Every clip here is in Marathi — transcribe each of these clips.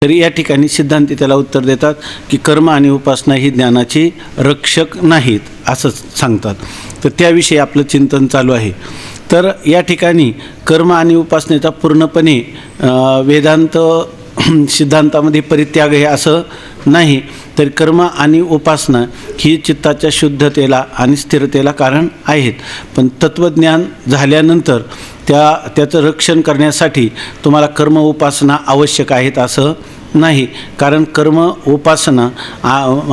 तरी या ठिकाणी सिद्धांती त्याला उत्तर देतात की कर्म आणि उपासना ही ज्ञानाची रक्षक नाहीत असं सांगतात. तर त्याविषयी आपलं चिंतन चालू आहे. तर या ठिकाणी कर्म आणि उपासनेचा पूर्णपणे वेदांत सिद्धांतामध्ये परित्याग आहे असं नाही, तर कर्म आणि उपासना ही चित्ताच्या शुद्धतेला आणि स्थिरतेला कारण आहेत. पण तत्त्वज्ञान झाल्यानंतर त्याचं रक्षण करण्यासाठी तुम्हाला कर्म उपासना आवश्यक आहेत असं नाही. कारण कर्म उपासना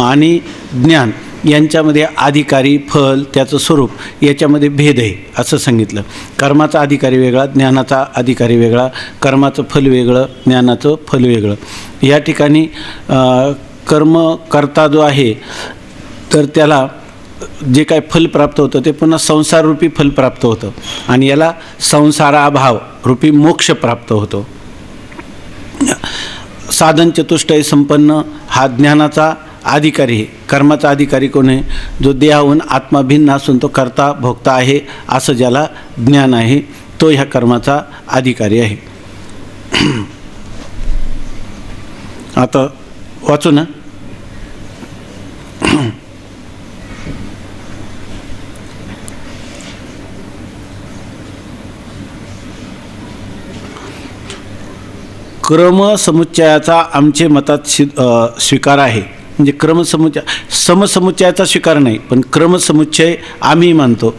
आणि ज्ञान यांच्यामध्ये अधिकारी फल त्याचं स्वरूप याच्यामध्ये भेद आहे असं सांगितलं. कर्माचा अधिकारी वेगळा, ज्ञानाचा अधिकारी वेगळा, कर्माचं फल वेगळं, ज्ञानाचं फल वेगळं. या ठिकाणी कर्म करता जो आहे तर त्याला जे काय फल प्राप्त होतं ते पुन्हा संसाररूपी फल प्राप्त होतं आणि याला संसाराभाव रूपी मोक्ष प्राप्त होतो. साधन चतुष्टय संपन्न हा ज्ञानाचा अधिकारी आहे. कर्माचा अधिकारी कोण आहे? जो देहाहून आत्मा भिन्न असून तो करता भोगता आहे असं ज्याला ज्ञान आहे तो ह्या कर्माचा अधिकारी आहे. आता वाचू ना. क्रमसमुच्चयाचा आमचे मतात स्वीकार आहे. म्हणजे समसमुच्चयाचा स्वीकार नाही, पण क्रमसमुच्चय आम्ही मानतो.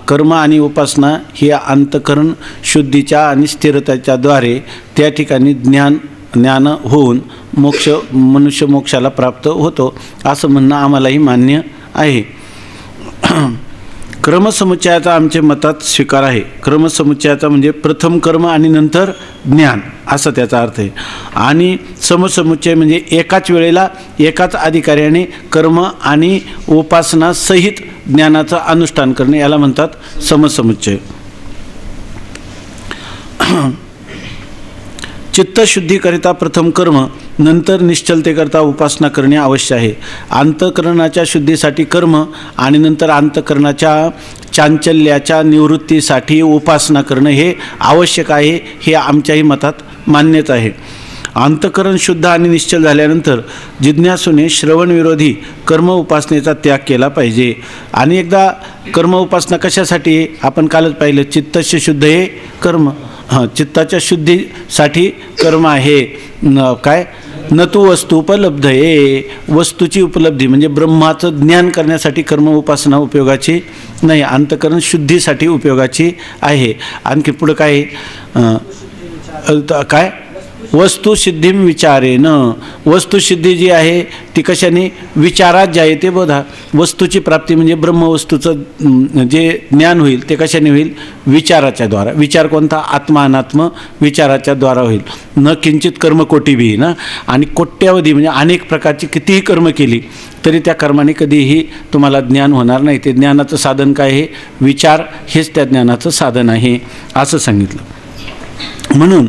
कर्म आणि उपासना ही अंतःकरण शुद्धीच्या आणि स्थिरतेच्या द्वारे त्या ठिकाणी ज्ञान होऊन मनुष्य मोक्षाला प्राप्त होतो असं म्हणणं आम्हालाही मान्य आहे. क्रमसमुच्चयाचा आमचे मतात स्वीकार आहे. क्रमसमुच्चयाचा म्हणजे प्रथम कर्म आणि नंतर ज्ञान असा त्याचा अर्थ आहे. आणि समसमुच्चय म्हणजे एकाच वेळेला एकाच अधिकाऱ्याने कर्म आणि उपासना सहित ज्ञानाचं अनुष्ठान करणे याला म्हणतात समसमुच्चय. चित्तशुद्धीकरिता प्रथम कर्म, नंतर निश्चलतेकरिता उपासना करणे आवश्यक आहे. अंतःकरणाच्या शुद्धीसाठी कर्म आणि नंतर अंतःकरणाच्या चांचल्याच्या निवृत्तीसाठी उपासना करणं हे आवश्यक आहे, हे आमच्याही मतात मान्यच आहे. अंतःकरण शुद्ध आणि निश्चल झाल्यानंतर जिज्ञासूने श्रवणविरोधी कर्म उपासनेचा त्याग केला पाहिजे. आणि एकदा कर्म उपासना कशासाठी आपण कालच पाहिलं, चित्तस्य शुद्ध हे कर्म. चित्ताच्या शुद्धीसाठी कर्म आहे. काय न तू वस्तू उपलब्ध आहे, वस्तूची उपलब्धी म्हणजे ब्रह्माचं ज्ञान करण्यासाठी कर्म उपासना उपयोगाची नाही, अंतःकरण शुद्धीसाठी उपयोगाची आहे. आणखी पुढं काय काय वस्तुसिद्धीम विचारेन, वस्तुसिद्धी जी आहे ती कशाने? विचारात जे आहे ते बघा. वस्तूची प्राप्ती म्हणजे ब्रह्मवस्तूचं जे ज्ञान होईल ते कशाने होईल? विचाराच्या द्वारा. विचार कोणता? आत्मा अनात्म विचाराच्या द्वारा होईल. न किंचित कर्मकोटी बी ना. आणि कोट्यावधी म्हणजे अनेक प्रकारची कितीही कर्म केली तरी त्या कर्माने कधीही तुम्हाला ज्ञान होणार नाही. ते ज्ञानाचं साधन काय आहे? विचार हेच त्या ज्ञानाचं साधन आहे असं सांगितलं. म्हणून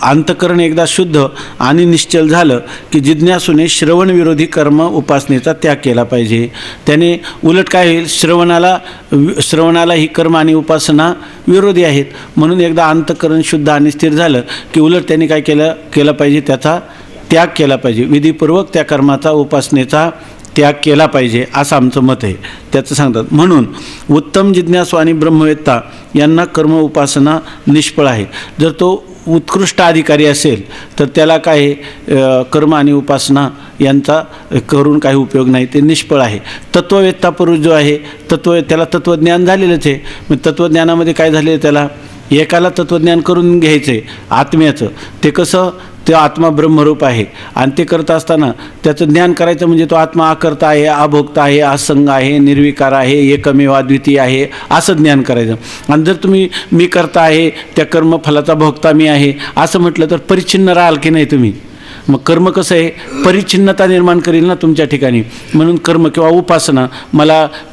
अंतःकरण एकदा शुद्ध आणि निश्चल झालं की जिज्ञासूने श्रवणविरोधी कर्म उपासनेचा त्याग केला पाहिजे. त्याने उलट काय होईल? श्रवणाला ही कर्म आणि उपासना विरोधी आहेत. म्हणून एकदा अंतःकरण शुद्ध आणि स्थिर झालं की उलट त्यांनी काय केलं पाहिजे? त्याचा त्याग केला पाहिजे. विधीपूर्वक त्या कर्माचा उपासनेचा त्याग केला पाहिजे असं आमचं मत आहे. त्याचं सांगतात. म्हणून उत्तम जिज्ञासू आणि ब्रह्मवेत्ता यांना कर्म उपासना निष्फळ आहे. जर तो उत्कृष्ट अधिकारी असेल तर त्याला काय कर्म आणि उपासना यांचा करून काही उपयोग नाही, ते निष्फळ आहे. तत्त्ववेत्ता पुरुष जो आहे त्याला तत्त्वज्ञान झालेलंच आहे. मग तत्त्वज्ञानामध्ये काय झालेलं? त्याला एकाला तत्त्वज्ञान करून घ्यायचं आहे आत्म्याचं. ते कसं? ते आत्मा ब्रह्मरूप आहे आणि ते करत असताना त्याचं ज्ञान करायचं म्हणजे तो आत्मा अकर्ता आहे, अभोक्ता आहे, असंग आहे, निर्विकार आहे, एकमेव अद्वितीय आहे असं ज्ञान करायचं. आणि जर तुम्ही मी करता आहे, त्या कर्मफलाचा भोगता मी आहे असं म्हटलं तर परिच्छिन्न राहाल की नाही तुम्ही? मग कर्म कसं आहे? परिच्छिन्नता निर्माण करील ना तुमच्या ठिकाणी. म्हणून कर्म किंवा उपासना,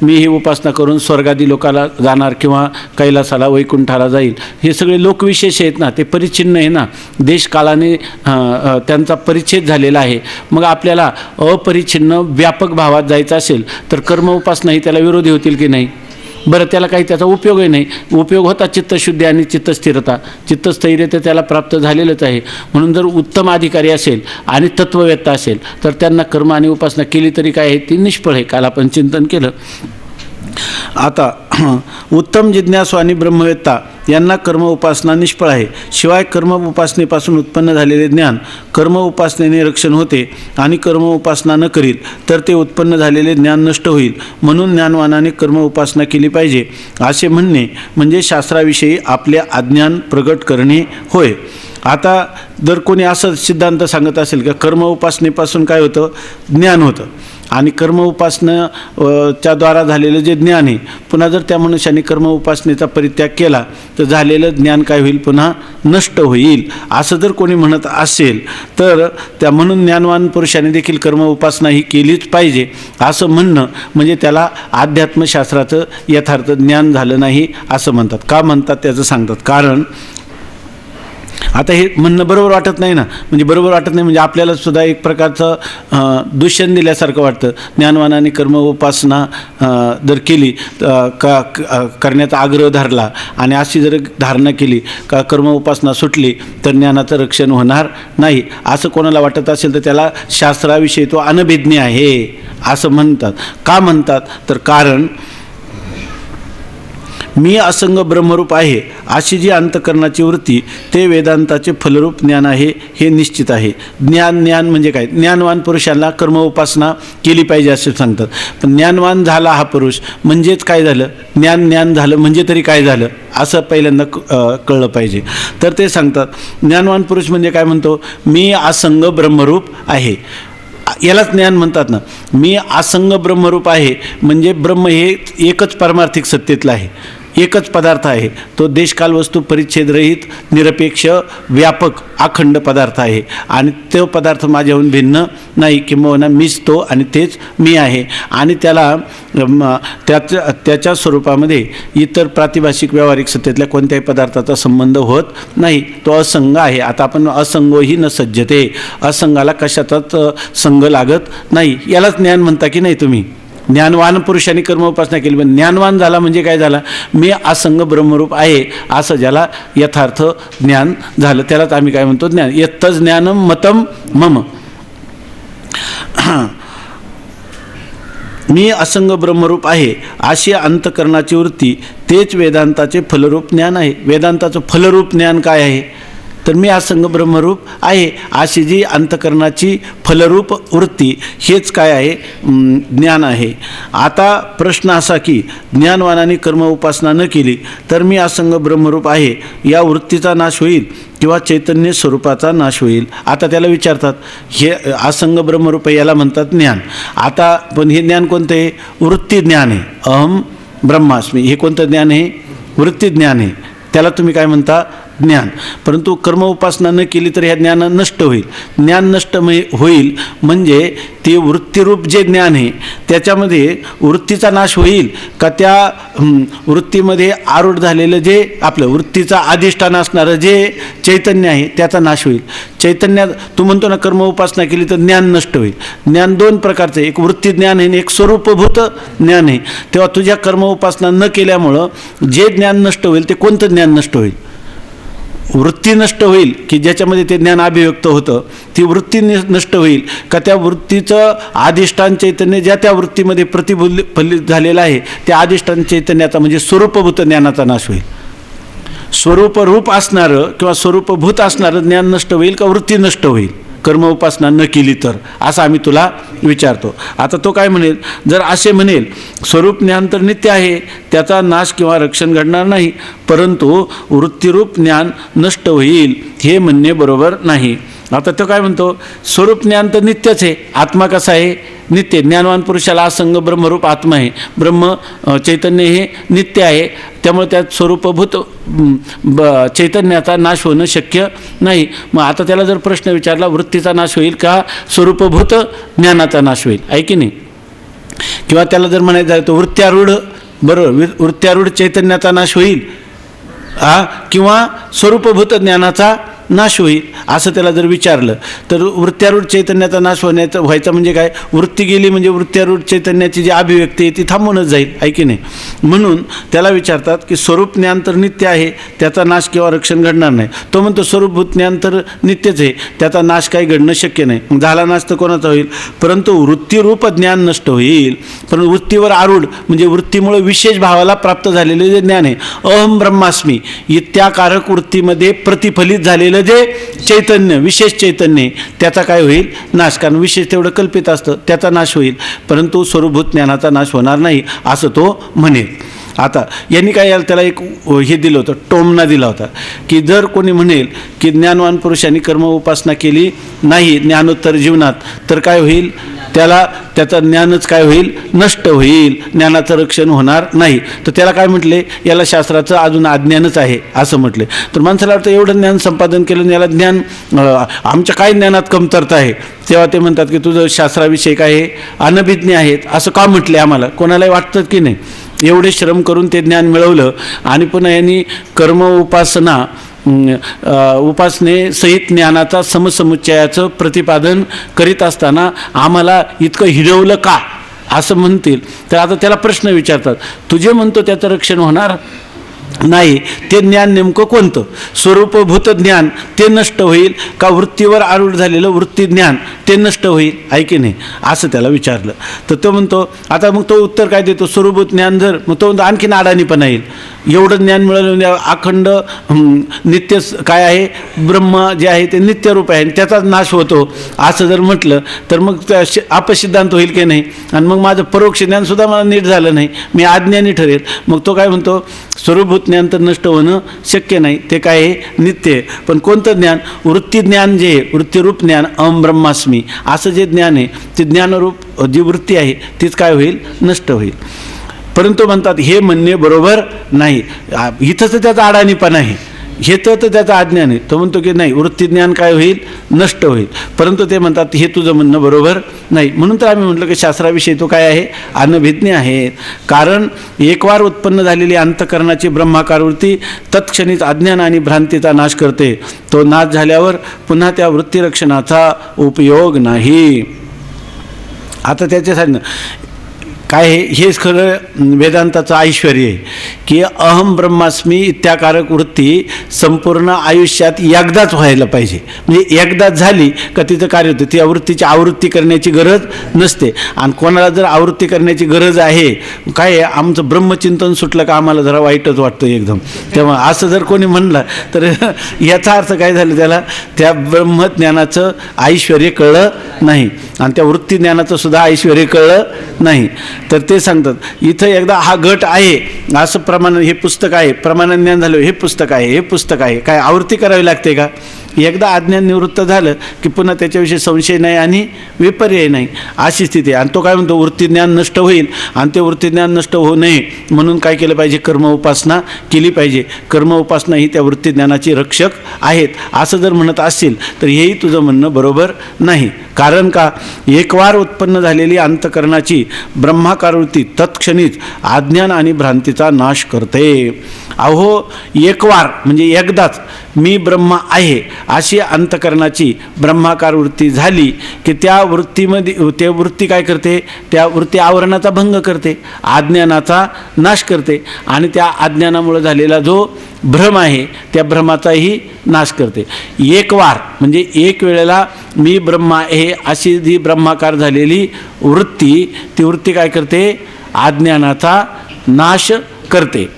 मी ही उपासना करून स्वर्गादी लोकाला जाणार किंवा कैलासाला वैकुंठाला जाईल, हे सगळे लोकविशेष आहेत ना, ते परिच्छिन्न आहे ना. देशकालाने त्यांचा परिच्छेद झालेला आहे. मग आपल्याला अपरिच्छिन्न व्यापक भावात जायचं असेल तर कर्म उपासना ही त्याला विरोधी होतील की नाही? बरं, त्याला काही त्याचा उपयोगही नाही. उपयोग होता चित्तशुद्धी आणि चित्तस्थिरता. चित्तस्थैर्य तर त्याला प्राप्त झालेलंच आहे. म्हणून जर उत्तम अधिकारी असेल आणि तत्ववेत्ता असेल तर त्यांना कर्म आणि उपासना केली तरी काय आहे, ती निष्फळ आहे. काल आपण चिंतन केलं. आता उत्तम जिज्ञासू आणि ब्रह्मवेत्ता यांना कर्म उपासना निष्फळ आहे. शिवाय कर्म उपासनेपासून उत्पन्न झालेले ज्ञान कर्म उपासनेने रक्षण होते आणि कर्म उपासना न करील तर ते उत्पन्न झालेले ज्ञान नष्ट होईल. म्हणून ज्ञानवानाने कर्म उपासना केली पाहिजे असे म्हणणे म्हणजे शास्त्राविषयी आपले अज्ञान प्रगट करणे होय. आता जर कोणी असं सिद्धांत सांगत असेल का कर्म उपासनेपासून काय होतं, ज्ञान होतं, आणि कर्म उपासनेच्या द्वारा झालेलं जे ज्ञान आहे, पुन्हा जर त्या मनुष्याने कर्म उपासनेचा परित्याग केला तर झालेलं ज्ञान काय होईल, पुन्हा नष्ट होईल, असं जर कोणी म्हणत असेल तर त्या म्हणून ज्ञानवान पुरुषाने देखील कर्म उपासना ही केलीच पाहिजे असं म्हणणं म्हणजे त्याला अध्यात्मशास्त्राचं यथार्थ ज्ञान झालं नाही असं म्हणतात. का म्हणतात त्याचं सांगतात. कारण आता हे म्हणणं बरोबर वाटत नाही ना, म्हणजे बरोबर वाटत नाही म्हणजे आपल्याला सुद्धा एक प्रकारचं दूषण दिल्यासारखं वाटतं. ज्ञानवानाने कर्म उपासना जर केली करण्याचा आग्रह धरला आणि अशी जर धारणा केली का कर्म उपासना सुटली तर ज्ञानाचं रक्षण होणार नाही असं कोणाला वाटत असेल तर त्याला शास्त्राविषयी तो अनभिज्ञ आहे असं म्हणतात. का म्हणतात तर कारण मी असंग ब्रह्मरूप आहे अशी जी अंतकरणाची वृत्ती ते वेदांताचे फलरूप ज्ञान आहे हे निश्चित आहे. ज्ञान म्हणजे काय, ज्ञानवान पुरुषाला कर्म उपासना केली पाहिजे असे सांगतात. पण ज्ञानवान झाला हा पुरुष म्हणजेच काय झालं, ज्ञान झालं म्हणजे तरी काय झालं असं पहिल्यांदा कळलं पाहिजे. तर ते सांगतात ज्ञानवान पुरुष म्हणजे काय म्हणतो, मी असंग ब्रह्मरूप आहे, यालाच ज्ञान म्हणतात ना. मी असंग ब्रह्मरूप आहे म्हणजे ब्रह्म हे एकच पारमार्थिक सत्तेतलं आहे, एकच पदार्थ आहे. तो देशकाल वस्तू परिच्छेदरहित निरपेक्ष व्यापक अखंड पदार्थ आहे आणि तो पदार्थ माझ्याहून भिन्न नाही, किंबहुना मीच तो आणि तेच मी आहे. आणि त्याला त्याच्या स्वरूपामध्ये इतर प्रातिभाषिक व्यावहारिक सत्तेतल्या कोणत्याही पदार्थाचा संबंध होत नाही. तो असंग आहे. आता आपण असंगोही न सज्जते, असंगाला कशाचाच संग लागत नाही. यालाच ज्ञान म्हणता की नाही तुम्ही. ज्ञानवान पुरुषांनी कर्म उपासना केली पण ज्ञानवान झाला म्हणजे काय झाला, मी असंग ब्रह्मरूप आहे असं ज्याला यथार्थ ज्ञान झालं त्यालाच आम्ही काय म्हणतो, ज्ञान. यत्त ज्ञानम मतम मम. मी असंग ब्रह्मरूप आहे अशी अंतकरणाची वृत्ती तेच वेदांताचे फलरूप ज्ञान आहे. वेदांताचं फलरूप ज्ञान काय आहे तर मी असंग ब्रह्मरूप आहे अशी जी अंतकरणाची फलरूप वृत्ती हेच काय आहे, ज्ञान आहे. आता प्रश्न असा की ज्ञानवानाने कर्म उपासना न केली तर मी असंग ब्रह्मरूप आहे या वृत्तीचा नाश होईल किंवा चैतन्य स्वरूपाचा नाश होईल. आता त्याला विचारतात हे असंग ब्रह्मरूप याला म्हणतात ज्ञान. आता पण हे ज्ञान कोणतं आहे, वृत्ती ज्ञान आहे. अहम ब्रह्मास्मी हे कोणतं ज्ञान आहे, वृत्ती ज्ञान आहे. त्याला तुम्ही काय म्हणता, ज्ञान. परंतु कर्म उपासना न केली तर ह्या ज्ञान नष्ट होईल. ज्ञान नष्ट होईल म्हणजे ते वृत्तीरूप जे ज्ञान आहे त्याच्यामध्ये वृत्तीचा नाश होईल का त्या वृत्तीमध्ये आरूढ झालेलं जे आपलं वृत्तीचा अधिष्ठान असणारं जे चैतन्य आहे त्याचा नाश होईल. चैतन्यात तू म्हणतो ना कर्म उपासना केली तर ज्ञान नष्ट होईल. ज्ञान दोन प्रकारचं, एक वृत्ती ज्ञान आहे आणि एक स्वरूपभूत ज्ञान आहे. तेव्हा तुझ्या कर्म उपासना न केल्यामुळं जे ज्ञान नष्ट होईल ते कोणतं ज्ञान नष्ट होईल, वृत्ती नष्ट होईल की ज्याच्यामध्ये ते ज्ञान अभिव्यक्त होतं, ती वृत्ती नष्ट होईल का त्या वृत्तीचं अधिष्ठान चैतन्य ज्या त्या वृत्तीमध्ये प्रतिफलित झालेलं आहे त्या अधिष्ठान चैतन्याचा म्हणजे स्वरूपभूत ज्ञानाचा नाश होईल. स्वरूपरूप असणारं किंवा स्वरूपभूत असणारं ज्ञान नष्ट होईल का वृत्ती नष्ट होईल कर्म उपासना न केली तर, असं आम्ही तुला विचारतो. आता तो काय म्हणेल, जर असे म्हणेल स्वरूप ज्ञान तर नित्य आहे त्याचा नाश किंवा रक्षण घडणार नाही, परंतु वृत्तीरूप ज्ञान नष्ट होईल हे म्हणणे बरोबर नाही. आता तो काय म्हणतो, स्वरूप ज्ञान तर नित्यच आहे, आत्मा कसा आहे, नित्य. ज्ञानवान पुरुषाला असंग ब्रह्मरूप आत्मा आहे, ब्रह्म चैतन्य हे नित्य आहे, त्यामुळे त्यात स्वरूपभूत चैतन्याचा नाश होणं शक्य नाही. मग आता त्याला जर प्रश्न विचारला वृत्तीचा नाश होईल का स्वरूपभूत ज्ञानाचा नाश होईल, आहे की नाही. किंवा त्याला जर म्हणायचं आहे तर वृत्त्यारूढ, बरोबर, वृत्त्यारूढ चैतन्याचा नाश होईल किंवा स्वरूपभूत ज्ञानाचा नाश होईल असं त्याला जर विचारलं तर वृत्त्यारूढ चैतन्याचा नाश व्हायचा म्हणजे काय, वृत्ती गेली म्हणजे वृत्त्यारूढ चैतन्याची जी अभिव्यक्ती आहे ती थांबूनच जाईल, आहे की नाही. म्हणून त्याला विचारतात की स्वरूप ज्ञान तर नित्य आहे, त्याचा नाश किंवा रक्षण घडणार नाही. तो म्हणतो स्वरूपभूत ज्ञान तर नित्यच आहे, त्याचा नाश काही घडणं शक्य नाही. मग झाला नाश तर कोणाचा होईल, परंतु वृत्तीरूप ज्ञान नष्ट होईल. परंतु वृत्तीवर आरूढ म्हणजे वृत्तीमुळे विशेष भावाला प्राप्त झालेले जे ज्ञान आहे, अहम ब्रह्मास्मी इत्याकारक वृत्तीमध्ये प्रतिफलित झालेलं जे चैतन्य, विशेष चैतन्य, त्याचा काय होईल, नाश. कारण विशेष तेवढं कल्पित असतं, त्याचा नाश होईल, परंतु स्वरूपभूत ज्ञानाचा नाश होणार नाही असं तो म्हणेल. आता यांनी काय त्याला एक हे दिलं होतं, टोमणा दिला होता की जर कोणी म्हणेल की ज्ञानवान पुरुषांनी कर्म उपासना केली नाही ज्ञानोत्तर जीवनात तर काय होईल, त्याला त्याचं ज्ञानच काय होईल, नष्ट होईल, ज्ञानाचं रक्षण होणार नाही. तर त्याला काय म्हटले, याला शास्त्राचं अजून अज्ञानच आहे असं म्हटले. तर माणसाला वाटतं एवढं ज्ञान संपादन केलं, याला ज्ञान आमच्या काय ज्ञानात कमतरता आहे. तेव्हा ते म्हणतात की तुझं शास्त्राविषयी काय आहे, अनभिज्ञ आहेत असं का म्हटले. आम्हाला कोणालाही वाटतं की नाही, एवढे श्रम करून ते ज्ञान मिळवलं आणि पुन्हा यांनी कर्म उपासनेसहित ज्ञानाचा समसमुच्चयाचं प्रतिपादन करीत असताना आम्हाला इतकं हिरवलं का असं म्हणतील. तर आता त्याला प्रश्न विचारतात, तुझे म्हणतो त्याचं रक्षण होणार नाही, ते ज्ञान नेमकं कोणतं, स्वरूपभूत ज्ञान ते नष्ट होईल का वृत्तीवर आरूढ झालेलं वृत्ती ज्ञान ते नष्ट होईल, आहे की नाही असं त्याला विचारलं. तर तो म्हणतो, आता मग तो उत्तर काय देतो, स्वरूपभूत ज्ञान जर, मग तो म्हणतो आणखीन अडाणीपणा येईल. एवढं ज्ञान मिळालं म्हणजे अखंड नित्य काय आहे, ब्रह्म जे आहे ते नित्यरूप आहे आणि त्याचाच नाश होतो असं जर म्हटलं तर मग अपसिद्धांत होईल की नाही. आणि मग माझं परोक्ष ज्ञानसुद्धा मला नीट झालं नाही, मी अज्ञानी ठरेल. मग तो काय म्हणतो, स्वरूपभूत ज्ञान तर नष्ट होणं शक्य नाही, ते काय आहे, नित्य आहे. पण कोणतं ज्ञान, वृत्ती ज्ञान जे आहे, वृत्तीरूप ज्ञान, अहम ब्रह्मास्मी असं जे ज्ञान आहे ते ज्ञानरूप जी वृत्ती आहे तीच काय होईल, नष्ट होईल. परंतु म्हणतात हे म्हणणे बरोबर नाही, इथंच त्याचा अडाणीपणा आहे, हे तर त्याचं अज्ञान आहे. तो म्हणतो की नाही, वृत्ती ज्ञान काय होईल, नष्ट होईल. परंतु ते म्हणतात हे तुझं म्हणणं बरोबर नाही. म्हणून तर आम्ही म्हटलं की शास्त्राविषयी तो काय आहे, अनभिज्ञ आहे. कारण एकवार उत्पन्न झालेली अंतःकरणाची ब्रह्माकार वृत्ती तत्क्षणीच अज्ञान आणि भ्रांतीचा नाश करते. तो नाश झाल्यावर पुन्हा त्या वृत्तीरक्षणाचा उपयोग नाही. आता त्याच्यासाठी काय आहे, हेच खरं वेदांताचं ऐश्वर्य आहे की अहम ब्रह्मास्मी इत्याकारक वृत्ती संपूर्ण आयुष्यात एकदाच व्हायला पाहिजे. म्हणजे एकदाच झाली का तिचं कार्य होतं, ती वृत्तीची आवृत्ती करण्याची गरज नसते. आणि कोणाला जर आवृत्ती करण्याची गरज आहे, काय आहे, आमचं ब्रह्मचिंतन सुटलं का आम्हाला जरा वाईटच वाटतं एकदम. तेव्हा असं जर कोणी म्हणलं तर याचा अर्थ काय झालं, त्याला त्या ब्रह्मज्ञानाचं ऐश्वर्य कळलं नाही आणि त्या वृत्ती ज्ञानाचं सुद्धा ऐश्वर्य कळलं नाही. तर ते सांगतात इथं एकदा हा गट आहे असं प्रमाण, हे पुस्तक आहे, प्रमाण ज्ञान झालं, हे पुस्तक आहे, हे पुस्तक आहे, काय आवृत्ती करावी लागते का. एकदा अज्ञान निवृत्त झालं की पुन्हा त्याच्याविषयी संशय नाही आणि विपर्यय नाही अशी स्थिती आहे. आणि तो काय म्हणतो, वृत्तीज्ञान नष्ट होईल आणि ते वृत्तीज्ञान नष्ट होऊ नये म्हणून काय केलं पाहिजे, कर्म उपासना केली पाहिजे. कर्म उपासना ही त्या वृत्तीज्ञानाची रक्षक आहेत असं जर म्हणत असतील तर हेही तुझं म्हणणं बरोबर नाही. कारण का, एकवार उत्पन्न झालेली अंतःकरणाची ब्रह्माकार वृत्ती तत्क्षणीच अज्ञान आणि भ्रांतीचा नाश करते. अहो एकवार म्हणजे एकदाच मी ब्रह्म आहे अशी अंतःकरणाची ब्रह्माकार वृत्ती झाली की त्या वृत्तीमध्ये त्या वृत्ती काय करते, त्या वृत्ती आवरणाचा भंग करते, अज्ञानाचा नाश करते आणि त्या अज्ञानामुळे झालेला जो भ्रम आहे त्या भ्रमाचाही नाश करते. एकवार म्हणजे एक वेळेला मी ब्रह्म आहे अशी जी ब्रह्माकार झालेली वृत्ती, ती वृत्ती काय करते, अज्ञानाचा नाश करते.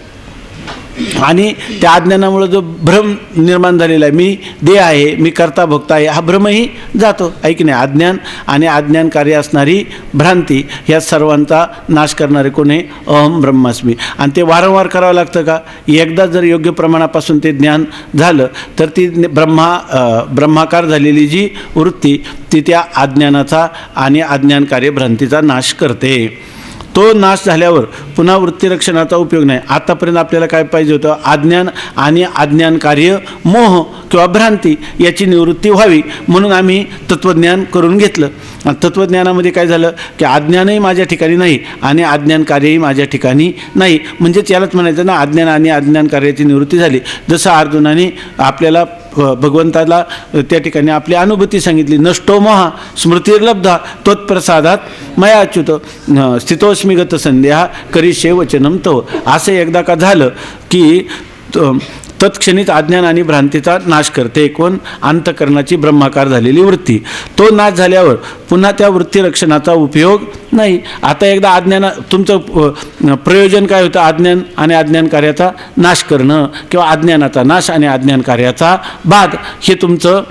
आणि त्या अज्ञानामुळे जो भ्रम निर्माण झालेला आहे, मी देह आहे, मी कर्ता भोक्ता आहे, हा भ्रमही जातो, आहे की नाही. अज्ञान आणि अज्ञानकारी असणारी भ्रांती ह्या सर्वांचा नाश करणारे कोण आहे, अहम ब्रह्मास्मी. आणि ते वारंवार करावं लागतं का, एकदा जर योग्य प्रमाणापासून ते ज्ञान झालं तर ती ब्रह्माकार झालेली जी वृत्ती ती त्या अज्ञानाचा आणि अज्ञानकारी भ्रांतीचा नाश करते. तो नाश झाल्यावर पुन्हा वृत्तीरक्षणाचा उपयोग नाही. आतापर्यंत आपल्याला काय पाहिजे होतं, अज्ञान आणि अज्ञानकार्य मोह किंवा भ्रांती याची निवृत्ती व्हावी म्हणून आम्ही तत्त्वज्ञान करून घेतलं. आणि तत्त्वज्ञानामध्ये काय झालं की अज्ञानही माझ्या ठिकाणी नाही आणि अज्ञानकार्यही माझ्या ठिकाणी नाही. म्हणजेच यालाच म्हणायचं ना, अज्ञान आणि अज्ञानकार्याची निवृत्ती झाली. जसं अर्जुनाने आपल्याला भगवंताला त्या ठिकाणी आपली अनुभूती सांगितली. नष्टो मोहा स्मृतिर्लब्धा त्वत्प्रसादात मया अच्युत स्थितोस्मी गत संध्या करिष्ये वचनम तव. असं एकदा का झालं की तत्क्षणीच अज्ञान आणि भ्रांतीचा नाश करते. कोण? अंतःकरणाची ब्रह्माकार झालेली वृत्ती. तो नाश झाल्यावर पुन्हा त्या वृत्ती रक्षणाचा उपयोग नाही. आता एकदा तुमचं प्रयोजन काय होतं? अज्ञान आणि अज्ञान कार्याचा नाश करणं किंवा अज्ञानाचा नाश आणि अज्ञान कार्याचा बाध, हे तुमचं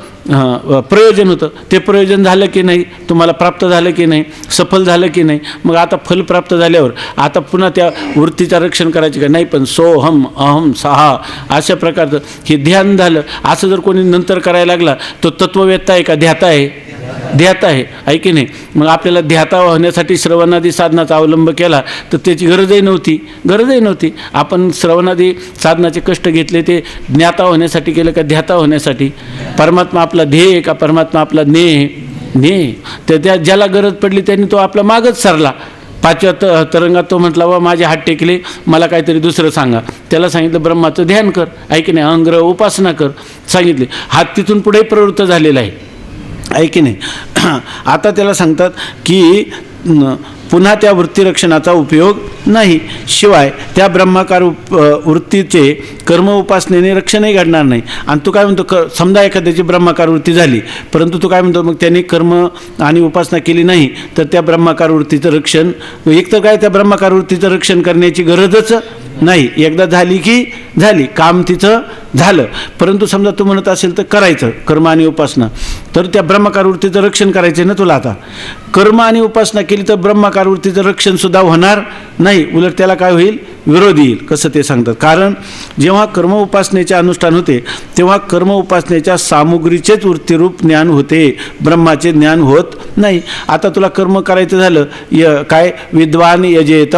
प्रयोजन होतं. ते प्रयोजन झालं की नाही? तुम्हाला प्राप्त झालं की नाही? सफल झालं की नाही? मग आता फल प्राप्त झाल्यावर आता पुन्हा त्या वृत्तीचं रक्षण करायचे का नाही? पण सोहम अहम सहा अशा प्रकारचं हे ध्यान झालं. असं जर कोणी नंतर करायला लागला तो तत्ववेत्ता आहे का ध्याता आहे? ध्याता आहे की नाही? मग आपल्याला ध्याता होण्यासाठी श्रवणादी साधनाचा अवलंब केला तर त्याची गरजही नव्हती. आपण श्रवणादी साधनाचे कष्ट घेतले ते ज्ञाता होण्यासाठी केलं का ध्याता होण्यासाठी? परमात्मा आपला ध्येय आहे का परमात्मा आपला ज्ञेय? तर त्या ज्याला गरज पडली त्यांनी तो आपला मागच सरला. 5व्या तरंगात तो म्हटला, वा माझे हात टेकले, मला काहीतरी दुसरं सांगा. त्याला सांगितलं ब्रह्माचं ध्यान कर, की नाही, अंग्रह उपासना कर सांगितले. हात तिथून पुढे प्रवृत्त झालेला आहे की नाही? आता त्याला सांगतात की पुन्हा त्या वृत्तीरक्षणाचा उपयोग नाही. शिवाय त्या ब्रह्माकार वृत्तीचे कर्म उपासनेने रक्षणही घडणार नाही. आणि तू काय म्हणतो, समजा एखाद्याची ब्रह्माकार वृत्ती झाली, परंतु तू काय म्हणतो, मग त्यांनी कर्म आणि उपासना केली नाही तर त्या ब्रह्माकार वृत्तीचं रक्षण, एक तर काय त्या ब्रह्माकार वृत्तीचं रक्षण करण्याची गरजच नाही. एकदा झाली की झाली, काम तिचं झालं. परंतु समजा तू म्हणत असेल तर करायचं कर्म आणि उपासना, तर त्या ब्रह्माकार वृत्तीचं रक्षण करायचं ना तुला. आता कर्म आणि उपासना केली तर ब्रह्माकार वृत्तीचं रक्षण सुद्धा होणार नाही, उलट त्याला काय होईल? विरोध येईल. कसं ते सांगतात. कारण जेव्हा कर्म उपासनेचे अनुष्ठान होते तेव्हा कर्म उपासनेच्या सामुग्रीचेच वृत्तीरूप ज्ञान होते, ब्रह्माचे ज्ञान होत नाही. आता तुला कर्म करायचं झालं, काय विद्वान यजेत,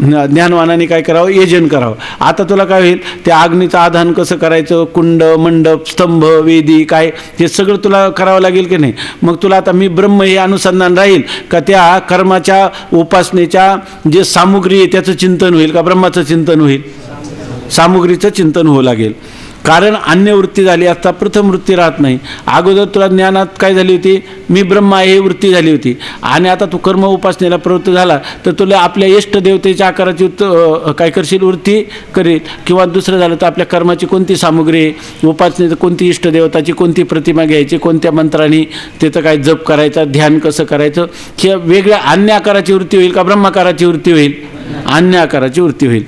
ज्ञानवानाने काय करावं? यजन करावं. आता तुला काय होईल? त्या अग्नीचं आधान कसं करायचं, कुंड मंडप स्तंभ वेदी काय, हे सगळं तुला करावं लागेल की नाही? मग तुला आता मी ब्रह्म हे अनुसंधान राहील का त्या कर्माच्या उपासनेच्या जे सामुग्री आहे त्याचं चिंतन होईल का ब्रह्माचं चिंतन होईल? सामुग्रीचं चिंतन होऊ लागेल. कारण अन्य वृत्ती झाली असता प्रथम वृत्ती राहत नाही. अगोदर तुला ज्ञानात काय झाली होती? मी ब्रह्म आहे ही वृत्ती झाली होती. आणि आता तू कर्म उपासनेला प्रवृत्त झाला तर तुला आपल्या इष्टदेवतेच्या आकाराची काय करशील? वृत्ती करेल. किंवा दुसरं झालं तर आपल्या कर्माची कोणती सामुग्री आहे, उपासनेचं कोणती इष्टदेवताची कोणती प्रतिमा घ्यायची, कोणत्या मंत्रांनी त्याचं काय जप करायचा, ध्यान कसं करायचं, हे वेगळ्या अन्य आकाराची वृत्ती होईल का ब्रह्माकाराची वृत्ती होईल? अन्य आकाराची वृत्ती होईल.